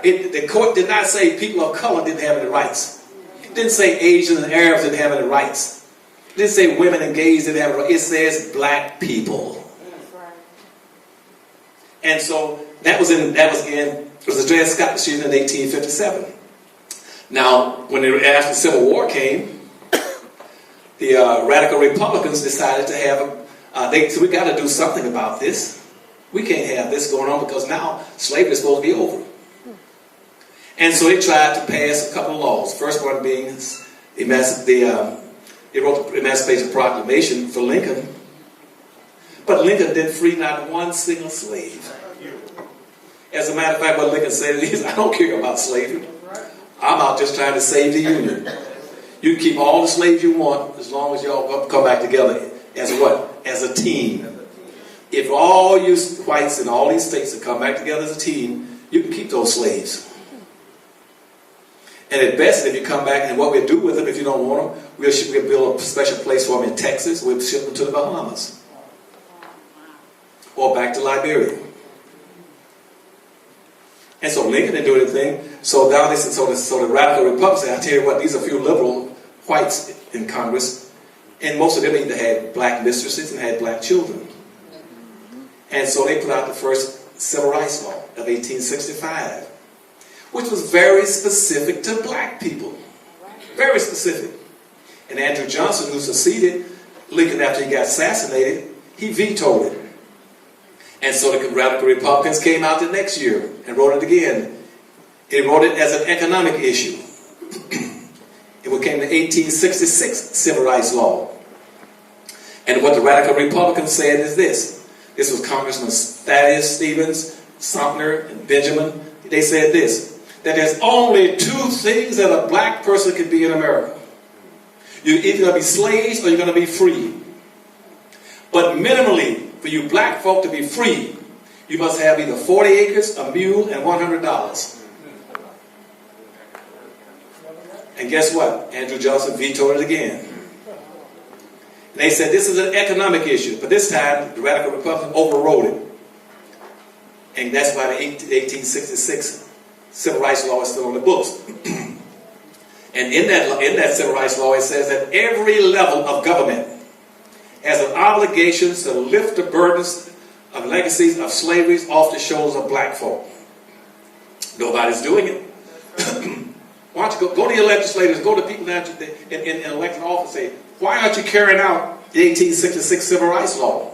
Speaker 3: The court did not say people of color didn't have any rights. It didn't say Asians and Arabs didn't have any rights. It didn't say women and gays didn't have any rights. It says black people. And so it was the Dred Scott decision in 1857. Now, after the Civil War came, the radical Republicans decided to have so we got to do something about this. We can't have this going on because now slavery is supposed to be over. And so they tried to pass a couple of laws. First one being they wrote the Emancipation Proclamation for Lincoln. But Lincoln didn't free not one single slave. As a matter of fact, what Lincoln said is, I don't care about slavery. I'm out just trying to save the Union. You can keep all the slaves you want as long as y'all come back together as what? As a team. If all you whites in all these states have come back together as a team, you can keep those slaves. And at best, if you come back, and what we'll do with them if you don't want them, we'll build a special place for them in Texas. We'll ship them to the Bahamas. Or back to Liberia. And so Lincoln didn't do anything. So now so the radical Republicans said, I tell you what, these are a few liberal whites in Congress, and most of them either had black mistresses and had black children. And so they put out the first Civil Rights Law of 1865, which was very specific to black people. Very specific. And Andrew Johnson, who succeeded Lincoln after he got assassinated, he vetoed it. And so the radical Republicans came out the next year and wrote it again. They wrote it as an economic issue. It became the 1866 Civil Rights Law. And what the radical Republicans said is this. This was Congressman Thaddeus Stevens, Sumner, and Benjamin. They said this, that there's only two things that a black person can be in America. You're either going to be slaves or you're going to be free. But minimally, for you black folk to be free, you must have either 40 acres, a mule, and $100. And guess what? Andrew Johnson vetoed it again. And they said this is an economic issue, but this time the radical Republicans overrode it. And that's why the 1866 Civil Rights Law is still on the books. And in that Civil Rights Law, it says that every level of government has an obligation to lift the burdens of legacies of slavery off the shoulders of black folk. Nobody's doing it. Why don't you go to your legislators, go to people that in elected office, say, why aren't you carrying out the 1866 Civil Rights Law?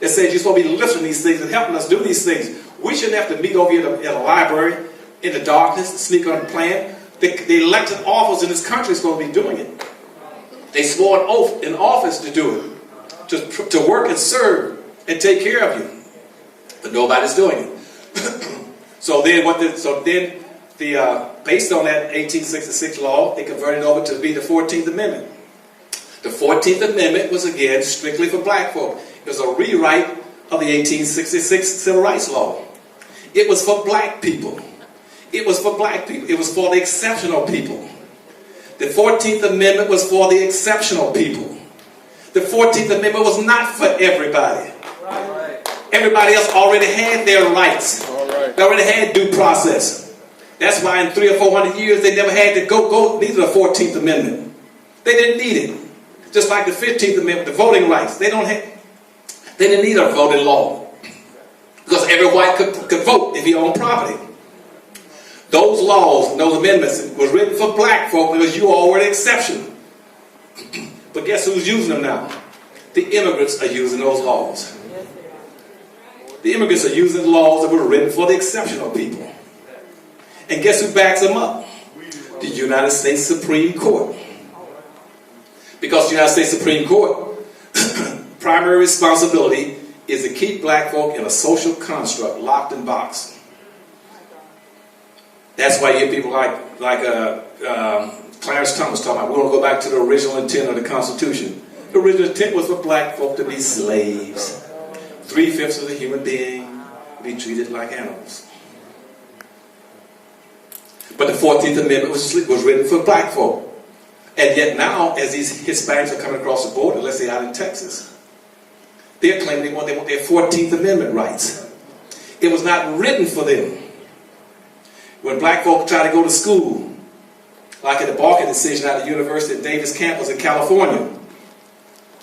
Speaker 3: It says you're supposed to be lifting these things and helping us do these things. We shouldn't have to meet over here in a library in the darkness and sneak on the plan. The elected officers in this country are supposed to be doing it. They swore an oath in office to do it, to work and serve and take care of you. But nobody's doing it. Based on that 1866 law, they converted it over to be the 14th Amendment. The 14th Amendment was again strictly for black folk. It was a rewrite of the 1866 Civil Rights Law. It was for black people. It was for black people. It was for the exceptional people. The 14th Amendment was for the exceptional people. The 14th Amendment was not for everybody. Everybody else already had their rights. They already had due process. That's why in 300 or 400 years they never had to go neither the 14th Amendment. They didn't need it. Just like the 15th Amendment, the voting rights. They didn't need a voting law. Because every white could vote if he owned property. Those laws, those amendments, was written for black folk because you all were the exception. But guess who's using them now? The immigrants are using those laws. The immigrants are using laws that were written for the exceptional people. And guess who backs them up? The United States Supreme Court. Because the United States Supreme Court, primary responsibility is to keep black folk in a social construct, locked and boxed. That's why you hear people like Clarence Thomas talking about, we want to go back to the original intent of the Constitution. The original intent was for black folk to be slaves. 3/5 of the human being be treated like animals. But the 14th Amendment was written for black folk. And yet now, as these Hispanics are coming across the border, let's say out in Texas, they're claiming they want their 14th Amendment rights. It was not written for them. When black folk try to go to school, like at the Barker decision at the University of Davis campus in California,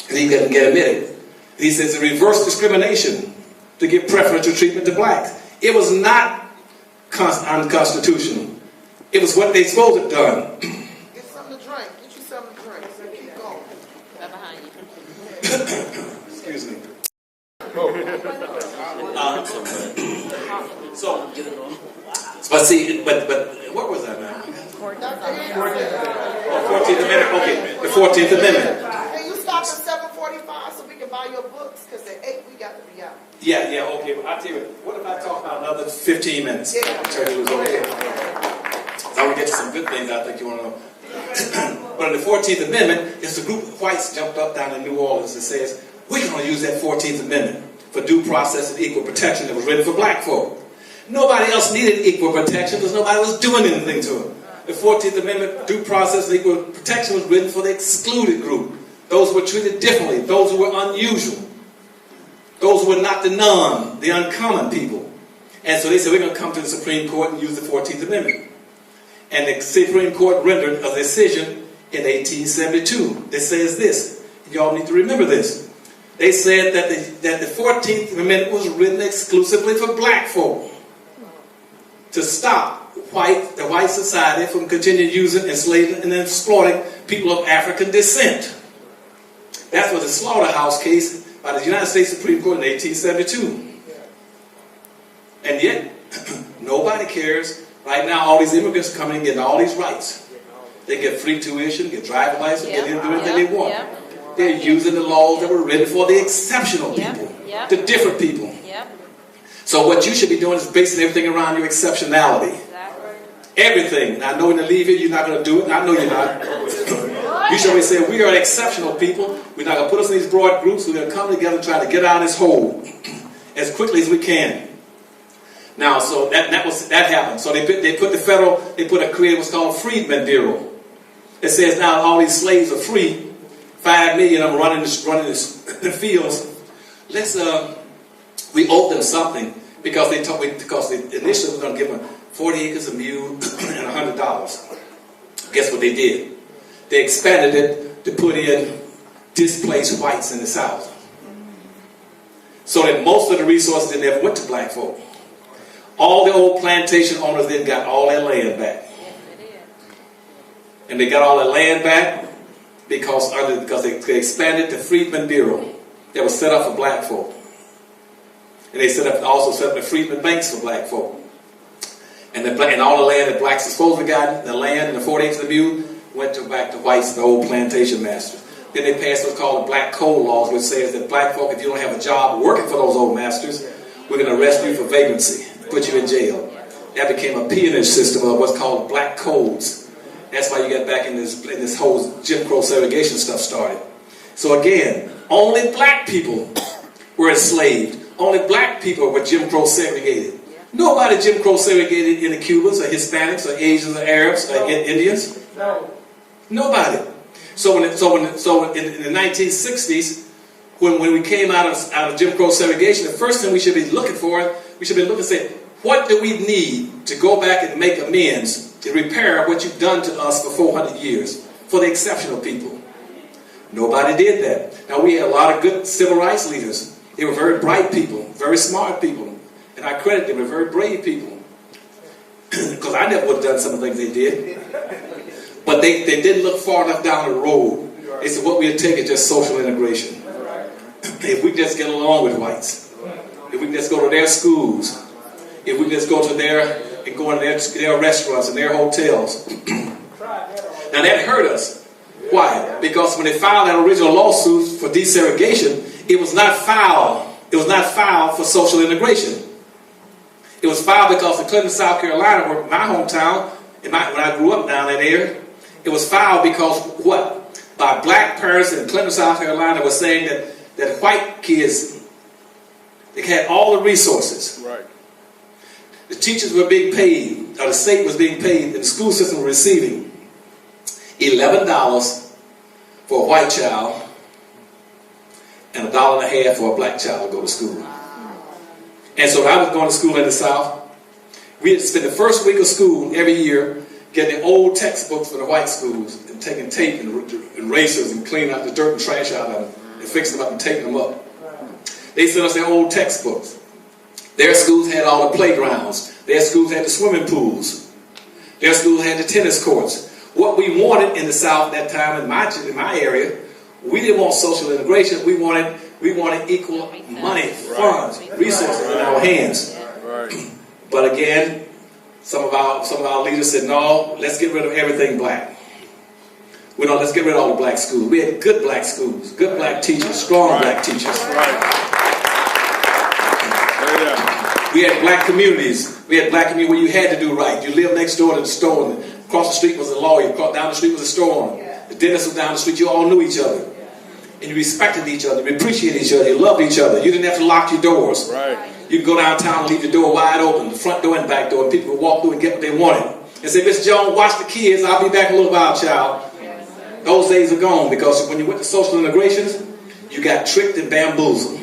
Speaker 3: and he couldn't get admitted. He says it's reverse discrimination to give preferential treatment to blacks. It was not unconstitutional. It was what they supposed to have done.
Speaker 1: Get something to drink. Get you something to drink. So keep going. Right behind you.
Speaker 3: Excuse me. But what was that now? 14th Amendment. Okay, the 14th Amendment.
Speaker 1: Can you stop at 7:45 so we can buy your books? Because at 8 we got to be out.
Speaker 3: Yeah, okay. But I'll tell you what if I talk about another 15 minutes?
Speaker 1: Yeah.
Speaker 3: I'll tell you what's okay. I want to get to some good things I think you want to know. But in the 14th Amendment, it's a group of whites jumped up down in New Orleans and says, we're going to use that 14th Amendment for due process and equal protection that was written for black folk. Nobody else needed equal protection because nobody was doing anything to it. The 14th Amendment due process and equal protection was written for the excluded group. Those who were treated differently, those who were unusual, those who were not the norm, the uncommon people. And so they said, we're going to come to the Supreme Court and use the 14th Amendment. And the Supreme Court rendered a decision in 1872. It says this. Y'all need to remember this. They said that the 14th Amendment was written exclusively for black folk to stop the white society from continuing using, enslaving, and exploiting people of African descent. That was a slaughterhouse case by the United States Supreme Court in 1872. And yet, nobody cares. Right now, all these immigrants are coming and getting all these rights. They get free tuition, get driver's license, they can do anything they want. They're using the laws that were written for the exceptional people, the different people. So what you should be doing is basing everything around your exceptionality. Everything. I know when you leave here, you're not going to do it. I know you're not. You should always say, we are exceptional people. We're not going to put us in these broad groups. We're going to come together and try to get out of this hole as quickly as we can. Now, so that happened. So they created what's called a Freedmen Bureau. It says now all these slaves are free. 5 million of them running the fields. We owe them something because initially we're going to give them 40 acres of mule and $100. Guess what they did? They expanded it to put in displaced whites in the South. So that most of the resources never went to black folk. All the old plantation owners then got all their land back. And they got all their land back because they expanded the Freedmen Bureau that was set up for black folk. And they also set up the Freedmen Banks for black folk. And all the land that blacks were supposed to have gotten, the land and the 40 acres of mule, went back to whites, the old plantation masters. Then they passed what's called the Black Code Laws, which says that black folk, if you don't have a job working for those old masters, we're going to arrest you for vagrancy, put you in jail. That became a peonage system of what's called black codes. That's why you got back in this whole Jim Crow segregation stuff started. So again, only black people were enslaved. Only black people were Jim Crow segregated. Nobody Jim Crow segregated in the Cubans or Hispanics or Asians or Arabs or Indians. No. Nobody. So in the 1960s, when we came out of Jim Crow segregation, the first thing we should be looking for, we should be looking and say, what do we need to go back and make amends to repair what you've done to us for 400 years for the exceptional people? Nobody did that. Now we had a lot of good civil rights leaders. They were very bright people, very smart people. And I credit them, they were very brave people. Because I never would have done some of the things they did. But they didn't look far enough down the road. They said what we'd take is just social integration. If we just get along with whites, if we just go to their schools, if we just go to their restaurants and their hotels. Now that hurt us. Why? Because when they filed that original lawsuit for desegregation, it was not filed. It was not filed for social integration. It was filed because in Clinton, South Carolina, where my hometown, when I grew up down that area, it was filed because what? By black parents in Clinton, South Carolina, were saying that white kids, they had all the resources. Right. The teachers were being paid, or the state was being paid, and the school system was receiving $11 for a white child and $1.50 for a black child to go to school. And so when I was going to school in the South, we had spent the first week of school every year getting the old textbooks for the white schools and taking tape and erasers and cleaning out the dirt and trash out of them and fixing them up and taping them up. They sent us their old textbooks. Their schools had all the playgrounds. Their schools had the swimming pools. Their schools had the tennis courts. What we wanted in the South at that time, in my area, we didn't want social integration. We wanted equal money, funds, resources in our hands. But again, some of our leaders said, no, let's get rid of everything black. Let's get rid of all the black schools. We had good black schools, good black teachers, strong black teachers. We had black communities. We had black communities where you had to do right. You lived next door to the store. And across the street was a lawyer. Down the street was a store owner. The dentist was down the street. You all knew each other. And you respected each other. You appreciated each other. You loved each other. You didn't have to lock your doors. Right. You could go downtown and leave your door wide open, the front door and back door, and people would walk through and get what they wanted. And say, Miss Jones, watch the kids. I'll be back in a little while, child. Those days are gone because when you went to social integrations, you got tricked and bamboozled.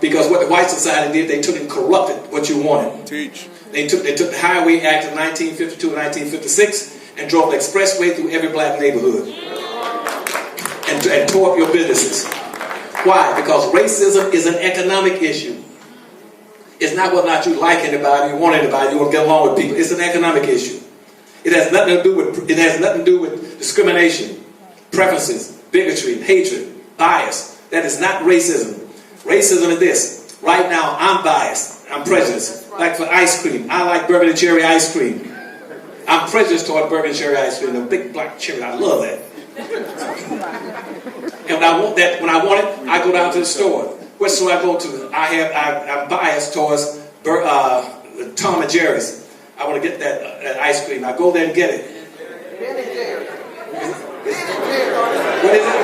Speaker 3: Because what the white society did, they took and corrupted what you wanted. Teach. They took the Highway Act of 1952 and 1956, and drove the expressway through every black neighborhood and tore up your businesses. Why? Because racism is an economic issue. It's not whether or not you like anybody, you want anybody, you want to get along with people. It's an economic issue. It has nothing to do with discrimination, preferences, bigotry, hatred, bias. That is not racism. Racism is this. Right now, I'm biased. I'm prejudiced. Like for ice cream, I like bourbon and cherry ice cream. I'm prejudiced toward bourbon and cherry ice cream. The big black cherry, I love that. And when I want it, I go down to the store. What store I go to? I'm biased towards Tom and Jerry's. I want to get that ice cream. I go there and get it. What is it?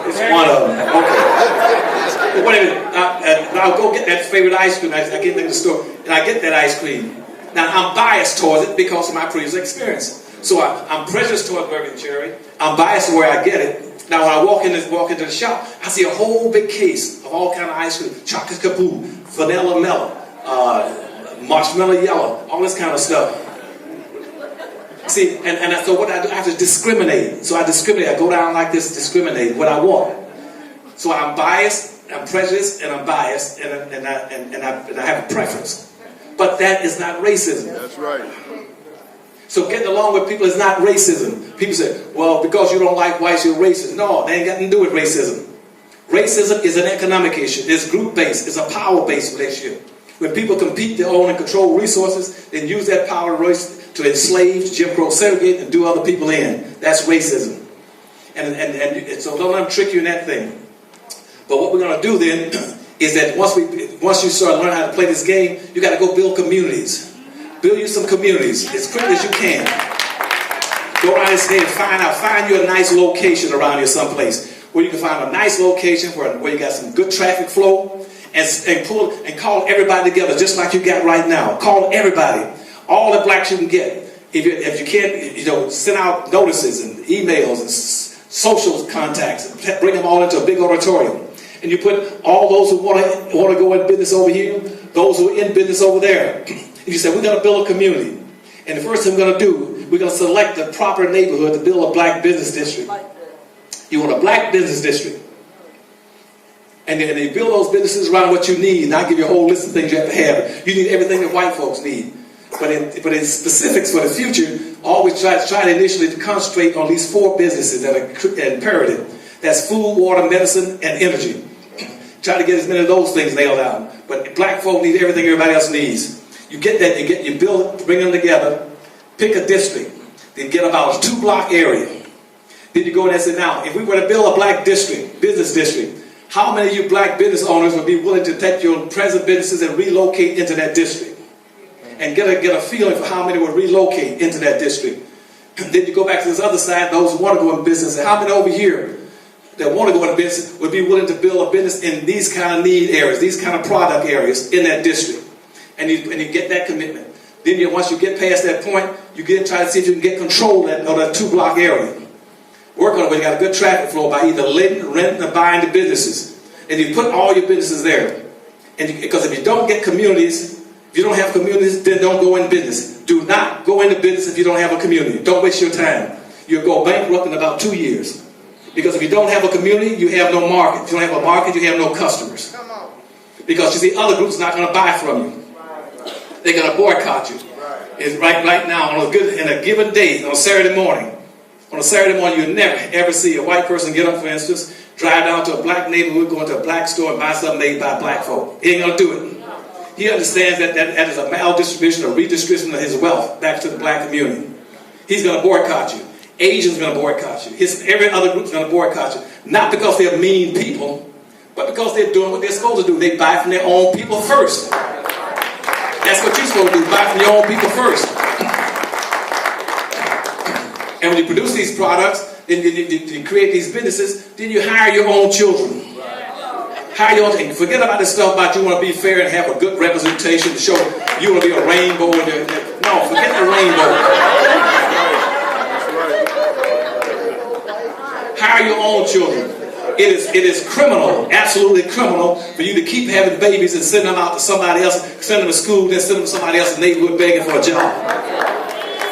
Speaker 3: It's one of them. Okay. Wait a minute. I'll go get that favorite ice cream. I get it in the store, and I get that ice cream. Now, I'm biased towards it because of my previous experience. So I'm prejudiced toward bourbon and cherry. I'm biased to where I get it. Now, when I walk into the shop, I see a whole big case of all kind of ice cream. Chocolate Kaboo, Vanilla Mellow, Marshmallow Yellow, all this kind of stuff. See, so what I do, I have to discriminate. So I discriminate. I go down like this, discriminate what I want. So I'm biased, I'm prejudiced, and I'm biased, and I have a preference. But that is not racism.
Speaker 2: That's right.
Speaker 3: So getting along with people is not racism. People say, well, because you don't like whites, you're racist. No, they ain't got nothing to do with racism. Racism is an economic issue. It's group-based. It's a power-based relationship. When people compete to own and control resources, then use that power to enslave, Jim Crow, segregate, and do other people in. That's racism. And so don't let them trick you in that thing. But what we're going to do then is that once you start learning how to play this game, you got to go build communities. Build you some communities as quickly as you can. Go around this day and find you a nice location around here someplace where you can find a nice location where you got some good traffic flow and call everybody together just like you got right now. Call everybody, all the blacks you can get. If you can't, send out notices and emails and social contacts and bring them all into a big auditorium. And you put all those who want to go in business over here, those who are in business over there. And you say, we're going to build a community. And the first thing we're going to do, we're going to select the proper neighborhood to build a black business district. You want a black business district. And then you build those businesses around what you need. And I'll give you a whole list of things you have to have. You need everything that white folks need. But in specifics for the future, always try to initially to concentrate on these 4 businesses that are imperative. That's food, water, medicine, and energy. Try to get as many of those things nailed down. But black folk need everything everybody else needs. You get that, you build it, bring them together, pick a district, then get about a 2-block area. Then you go in and say, now, if we were to build a black district, business district, how many of you black business owners would be willing to take your present businesses and relocate into that district? And get a feeling for how many would relocate into that district. And then you go back to this other side, those who want to go in business, and how many over here that want to go into business would be willing to build a business in these kind of need areas, these kind of product areas in that district. And you get that commitment. Then once you get past that point, you try to see if you can get control of that 2-block area. Work on it when you got a good traffic flow by either renting or buying the businesses. And you put all your businesses there. And because if you don't get communities, if you don't have communities, then don't go in business. Do not go into business if you don't have a community. Don't waste your time. You'll go bankrupt in about 2 years. Because if you don't have a community, you have no market. If you don't have a market, you have no customers. Because you see, other groups are not going to buy from you. They're going to boycott you. It's right now, in a given day, on a Saturday morning, you never ever see a white person get up, for instance, drive down to a black neighborhood, go into a black store and buy something made by black folk. He ain't going to do it. He understands that is a maldistribution or redistribution of his wealth back to the black community. He's going to boycott you. Asians are going to boycott you. Every other group is going to boycott you. Not because they're mean people, but because they're doing what they're supposed to do. They buy from their own people first. That's what you're supposed to do. Buy from your own people first. And when you produce these products, then you create these businesses, then you hire your own children. Hire your own, and forget about this stuff about you want to be fair and have a good representation to show you want to be a rainbow. No, forget the rainbow. Hire your own children. It is criminal, absolutely criminal, for you to keep having babies and send them out to somebody else, send them to school, then send them to somebody else's neighborhood begging for a job.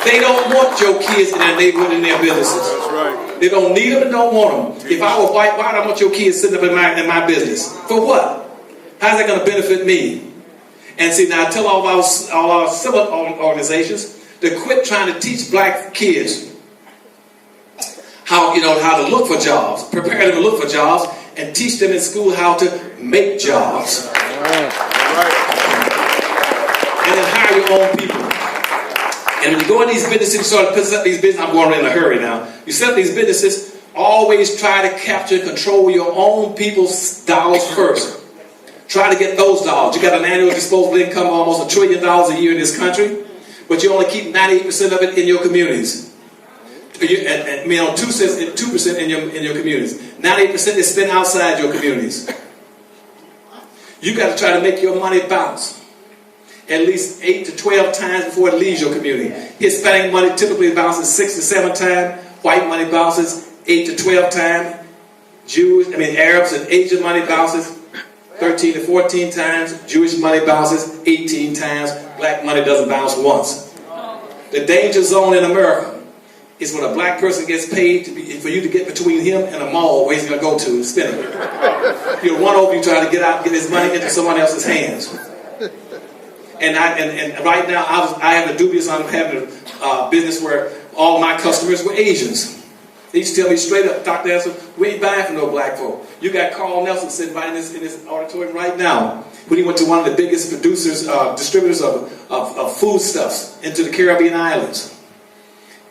Speaker 3: They don't want your kids in their neighborhood and their businesses.
Speaker 2: That's right.
Speaker 3: They don't need them and don't want them. If I were white, why do I want your kids sitting up in my business? For what? How's that going to benefit me? And see, now I tell all our civil organizations to quit trying to teach black kids how to look for jobs, prepare them to look for jobs, and teach them in school how to make jobs.
Speaker 2: Right.
Speaker 3: And then hire your own people. And when you go in these businesses, you start to set up these businesses. I'm going in a hurry now. You set up these businesses, always try to capture and control your own people's dollars first. Try to get those dollars. You got an annual disposable income of almost $1 trillion a year in this country, but you only keep 98% of it in your communities. And 2% in your communities. 98% is spent outside your communities. You got to try to make your money bounce at least 8 to 12 times before it leaves your community. Hispanic money typically bounces 6 to 7 times. White money bounces 8 to 12 times. Arabs and Asian money bounces 13 to 14 times. Jewish money bounces 18 times. Black money doesn't bounce once. The danger zone in America is when a black person gets paid for you to get between him and a mall where he's going to go to and spend it. He'll run over you trying to get his money into someone else's hands. And right now I have a dubious I'm having a business where all my customers were Asians. They used to tell me straight up, Dr. Nelson, we ain't buying from no black folk. You got Carl Nelson sitting right in this auditorium right now when he went to one of the biggest distributors of foodstuffs into the Caribbean islands.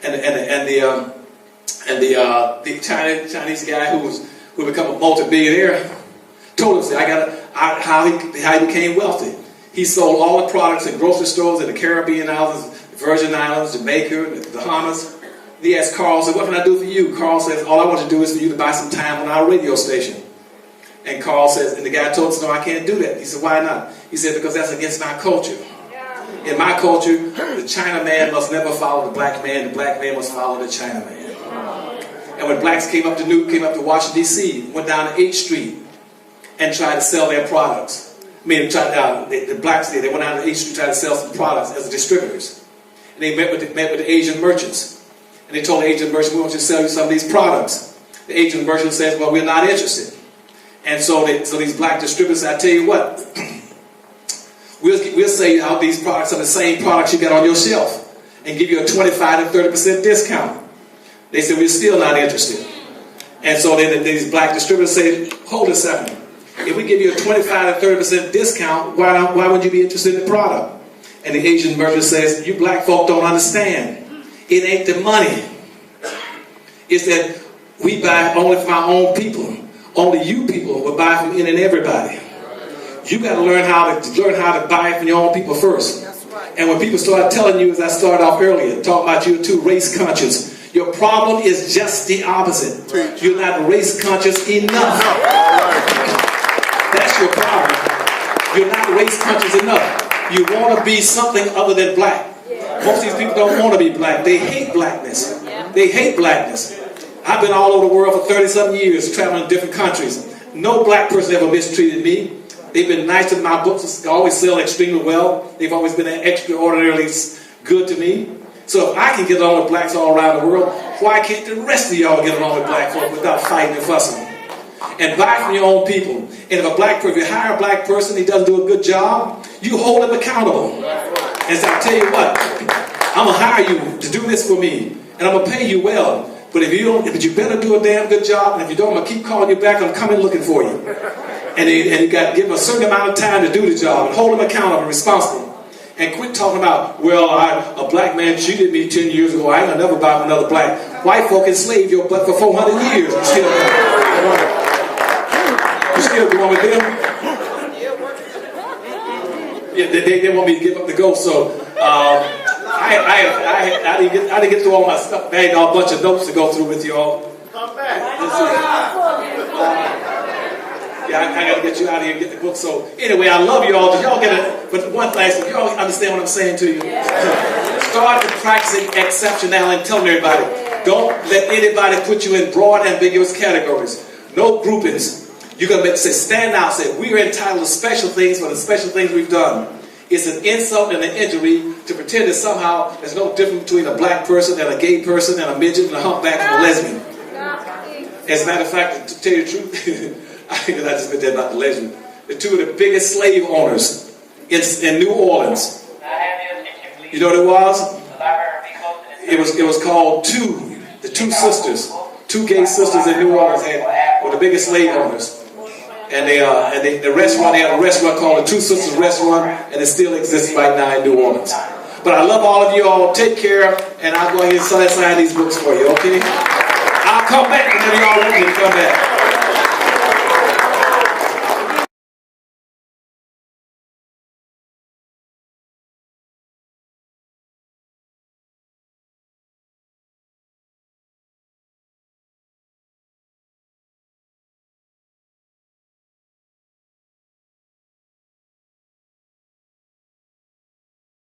Speaker 3: And the Chinese guy who become a multi-billionaire told us how he became wealthy. He sold all the products in grocery stores in the Caribbean islands, the Virgin Islands, Jamaica, the Bahamas. He asked Carl, said, what can I do for you? Carl says, all I want to do is for you to buy some time on our radio station. And Carl says, and the guy told us, no, I can't do that. He said, why not? He said, because that's against my culture. In my culture, the China man must never follow the black man must follow the China man. And when blacks came up to Washington, D.C., went down to 8th Street and tried to sell their products. The blacks did. They went out to 8th Street to try to sell some products as distributors. And they met with the Asian merchants. And they told the Asian merchant, we want you to sell you some of these products. The Asian merchant says, well, we're not interested. And so these black distributors said, I tell you what, we'll say how these products are the same products you got on your shelf and give you a 25 to 30% discount. They said, we're still not interested. And so then these black distributors say, hold a second. If we give you a 25 to 30% discount, why would you be interested in the product? And the Asian merchant says, you black folk don't understand. It ain't the money. It's that we buy only from our own people. Only you people will buy from in and everybody. You got to learn how to buy from your own people first. And when people start telling you, as I started off earlier, talking about you're too race conscious, your problem is just the opposite. You're not race conscious enough. That's your problem. You're not race conscious enough. You want to be something other than black. Most of these people don't want to be black. They hate blackness. They hate blackness. I've been all over the world for 30-something years, traveling to different countries. No black person ever mistreated me. They've been nice to my books. They always sell extremely well. They've always been extraordinarily good to me. So if I can get along with blacks all around the world, why can't the rest of y'all get along with black folk without fighting and fussing? And buy from your own people. And if you hire a black person, he doesn't do a good job, you hold him accountable. And so I tell you what, I'm gonna hire you to do this for me, and I'm gonna pay you well. But if you don't, you better do a damn good job. And if you don't, I'm gonna keep calling you back. I'm coming looking for you. And you got to give him a certain amount of time to do the job and hold him accountable and responsible. And quit talking about, well, a black man cheated me 10 years ago. I ain't gonna never buy from another black. White folk enslaved your butt for 400 years. You still going with them? Yeah, they want me to give up the ghost. So I didn't get through all my stuff. I had a bunch of notes to go through with you all.
Speaker 1: Come back.
Speaker 3: Yeah, I got to get you out of here and get the book. So anyway, I love you all. Did y'all get it? But one thing, so y'all understand what I'm saying to you? Start practicing exceptionality and telling everybody, don't let anybody put you in broad, ambiguous categories. No groupings. You're going to stand out, say, we are entitled to special things for the special things we've done. It's an insult and an injury to pretend that somehow there's no difference between a black person and a gay person and a midget and a humpback and a lesbian. As a matter of fact, to tell you the truth, I just been there about the lesbian. The two of the biggest slave owners in New Orleans. You know what it was? It was called the two sisters. Two gay sisters in New Orleans were the biggest slave owners. And they had a restaurant called the Two Sisters Restaurant, and it still exists right now in New Orleans. But I love all of you all. Take care, and I'll go ahead and sign these books for you, okay? I'll come back whenever y'all want me to come back.